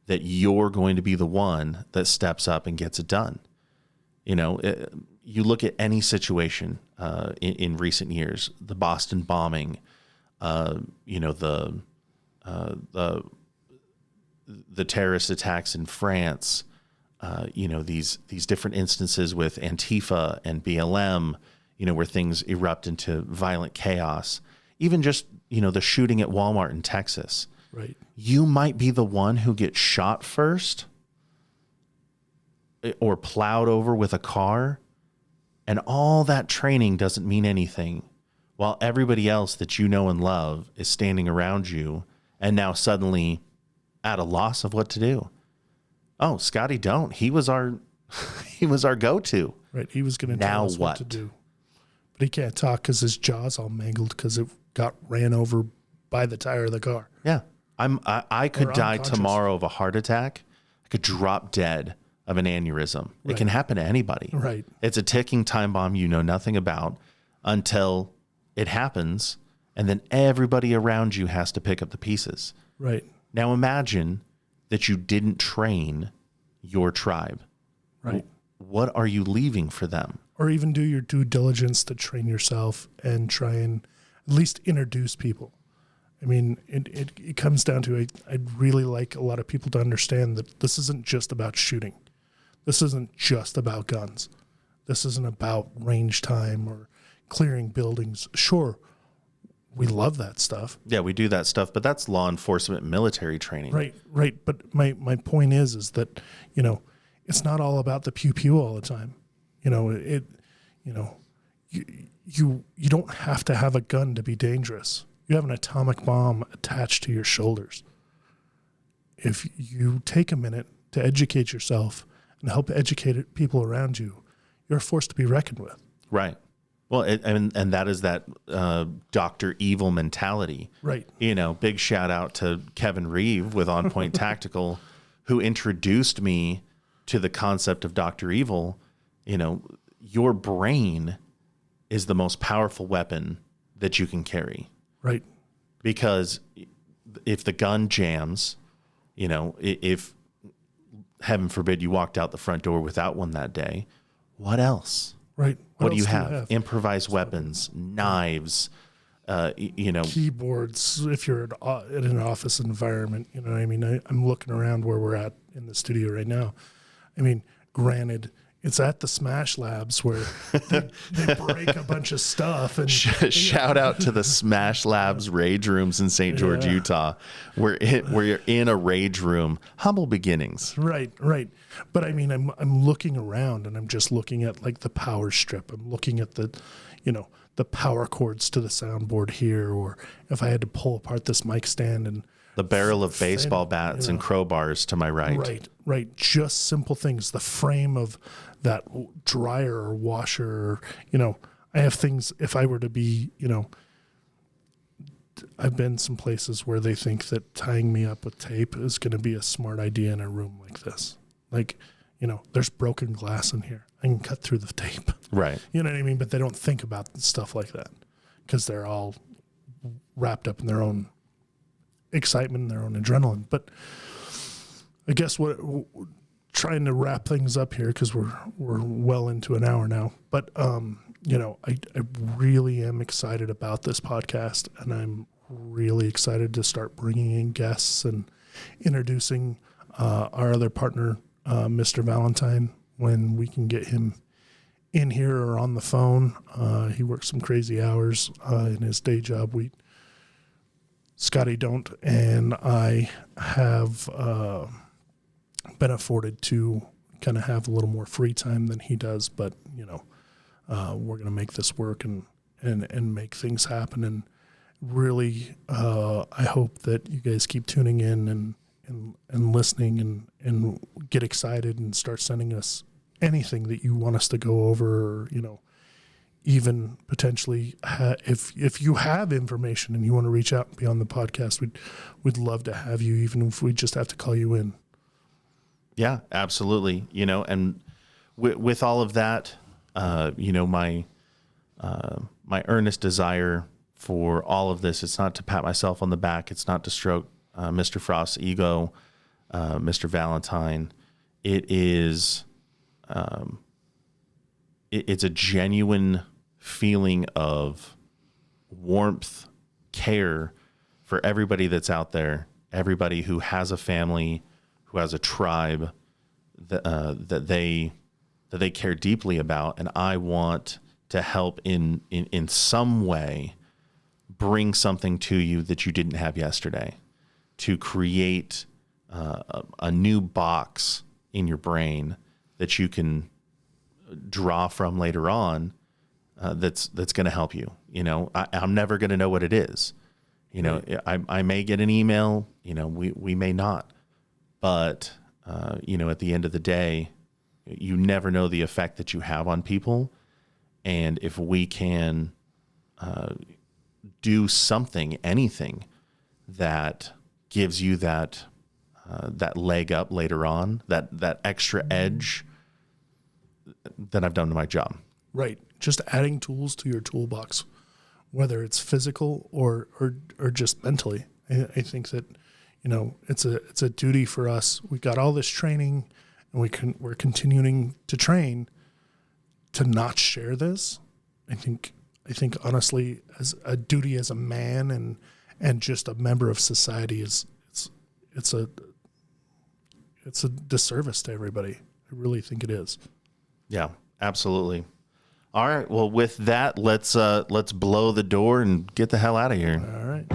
that you're going to be the one that steps up and gets it done. You look at any situation in recent years, the Boston bombing, the terrorist attacks in France, these different instances with Antifa and BLM, where things erupt into violent chaos. Even just, the shooting at Walmart in Texas. Right. You might be the one who gets shot first or plowed over with a car, and all that training doesn't mean anything while everybody else that you know and love is standing around you and now suddenly at a loss of what to do. Oh, Scotty, don't. He was our go-to. Right. He was going to tell us what to do. But he can't talk because his jaw's all mangled because it got ran over by the tire of the car. Yeah. I could die tomorrow of a heart attack. I could drop dead of an aneurysm. Right. It can happen to anybody. Right. It's a ticking time bomb you know nothing about until it happens, and then everybody around you has to pick up the pieces. Right. Now imagine that you didn't train your tribe. Right. What are you leaving for them? Or even do your due diligence to train yourself and try and at least introduce people. I mean, it comes down to, I'd really like a lot of people to understand that this isn't just about shooting. This isn't just about guns. This isn't about range time or clearing buildings. Sure, we love that stuff. Yeah, we do that stuff, but that's law enforcement military training. Right. But my point is that, it's not all about the pew-pew all the time. You don't have to have a gun to be dangerous. You have an atomic bomb attached to your shoulders. If you take a minute to educate yourself and help educate people around you, you're a force to be reckoned with. Right. Well, and that is that Dr. Evil mentality. Right. Big shout out to Kevin Reeve with On Point Tactical, who introduced me to the concept of Dr. Evil. Your brain is the most powerful weapon that you can carry. Right. Because if the gun jams, if heaven forbid you walked out the front door without one that day, what else? Right. What do you have? Improvised weapons, knives, keyboards. If you're in an office environment, you know what I mean? I'm looking around where we're at in the studio right now. I mean, granted, it's at the Smash Labs where they break a bunch of stuff. And shout out to the Smash Labs rage rooms in St. George, Utah, where you're in a rage room. Humble beginnings. Right. But I mean, I'm looking around and I'm just looking at like the power strip. I'm looking at the power cords to the soundboard here, or if I had to pull apart this mic stand and the barrel of baseball bats and crowbars to my right. Right. Just simple things. The frame of that dryer or washer, I have things, if I were to be, I've been some places where they think that tying me up with tape is going to be a smart idea in a room like this. Like, there's broken glass in here. I can cut through the tape. Right. You know what I mean? But they don't think about stuff like that because they're all wrapped up in their own excitement and their own adrenaline. But I guess trying to wrap things up here because we're well into an hour now. But I really am excited about this podcast, and I'm really excited to start bringing in guests and introducing our other partner, Mr. Valentine, when we can get him in here or on the phone. He works some crazy hours in his day job. Scotty don't, and I have been afforded to kind of have a little more free time than he does, but we're going to make this work and make things happen. And really, I hope that you guys keep tuning in and listening and get excited and start sending us anything that you want us to go over, or, even potentially if you have information and you want to reach out and be on the podcast, we'd love to have you, even if we just have to call you in. Yeah, absolutely. And with all of that, my earnest desire for all of this, it's not to pat myself on the back. It's not to stroke Mr. Frost's ego, Mr. Valentine. It is, it's a genuine feeling of warmth, care for everybody that's out there, everybody who has a family, who has a tribe, that they care deeply about, and I want to help in some way bring something to you that you didn't have yesterday, to create a new box in your brain that you can draw from later on. That's going to help you. I'm never going to know what it is. I may get an email. We may not, but at the end of the day, you never know the effect that you have on people. And if we can do something, anything that gives you that leg up later on, that extra edge, then I've done my job. Right. Just adding tools to your toolbox, whether it's physical or just mentally. I think that, it's a duty for us. We got all this training, and we're continuing to train to not share this. I think honestly, as a duty as a man and just a member of society, it's a disservice to everybody. I really think it is. Yeah, absolutely. All right. Well, with that, let's blow the door and get the hell out of here. All right.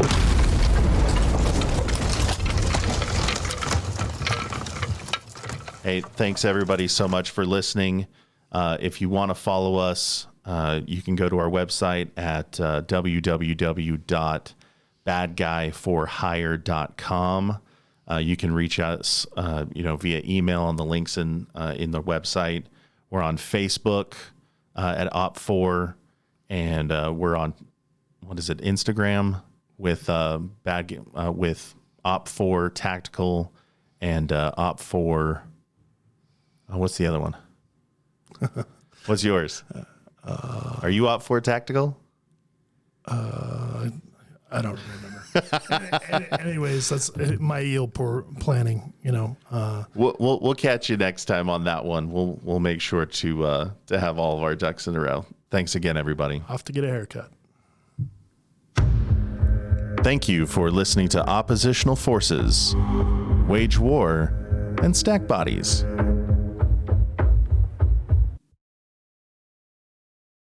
Hey, thanks everybody so much for listening. If you want to follow us, you can go to our website at www.badguyforhire.com. You can reach us, via email on the links in the website. We're on Facebook at Op4, and we're on Instagram with with Op4 Tactical and Op4. What's the other one? What's yours? Are you Op4 Tactical? I don't remember. Anyways, that's my eel planning. We'll catch you next time on that one. We'll make sure to have all of our ducks in a row. Thanks again, everybody. Off to get a haircut. Thank you for listening to Oppositional Forces, Wage War, and Stack Bodies.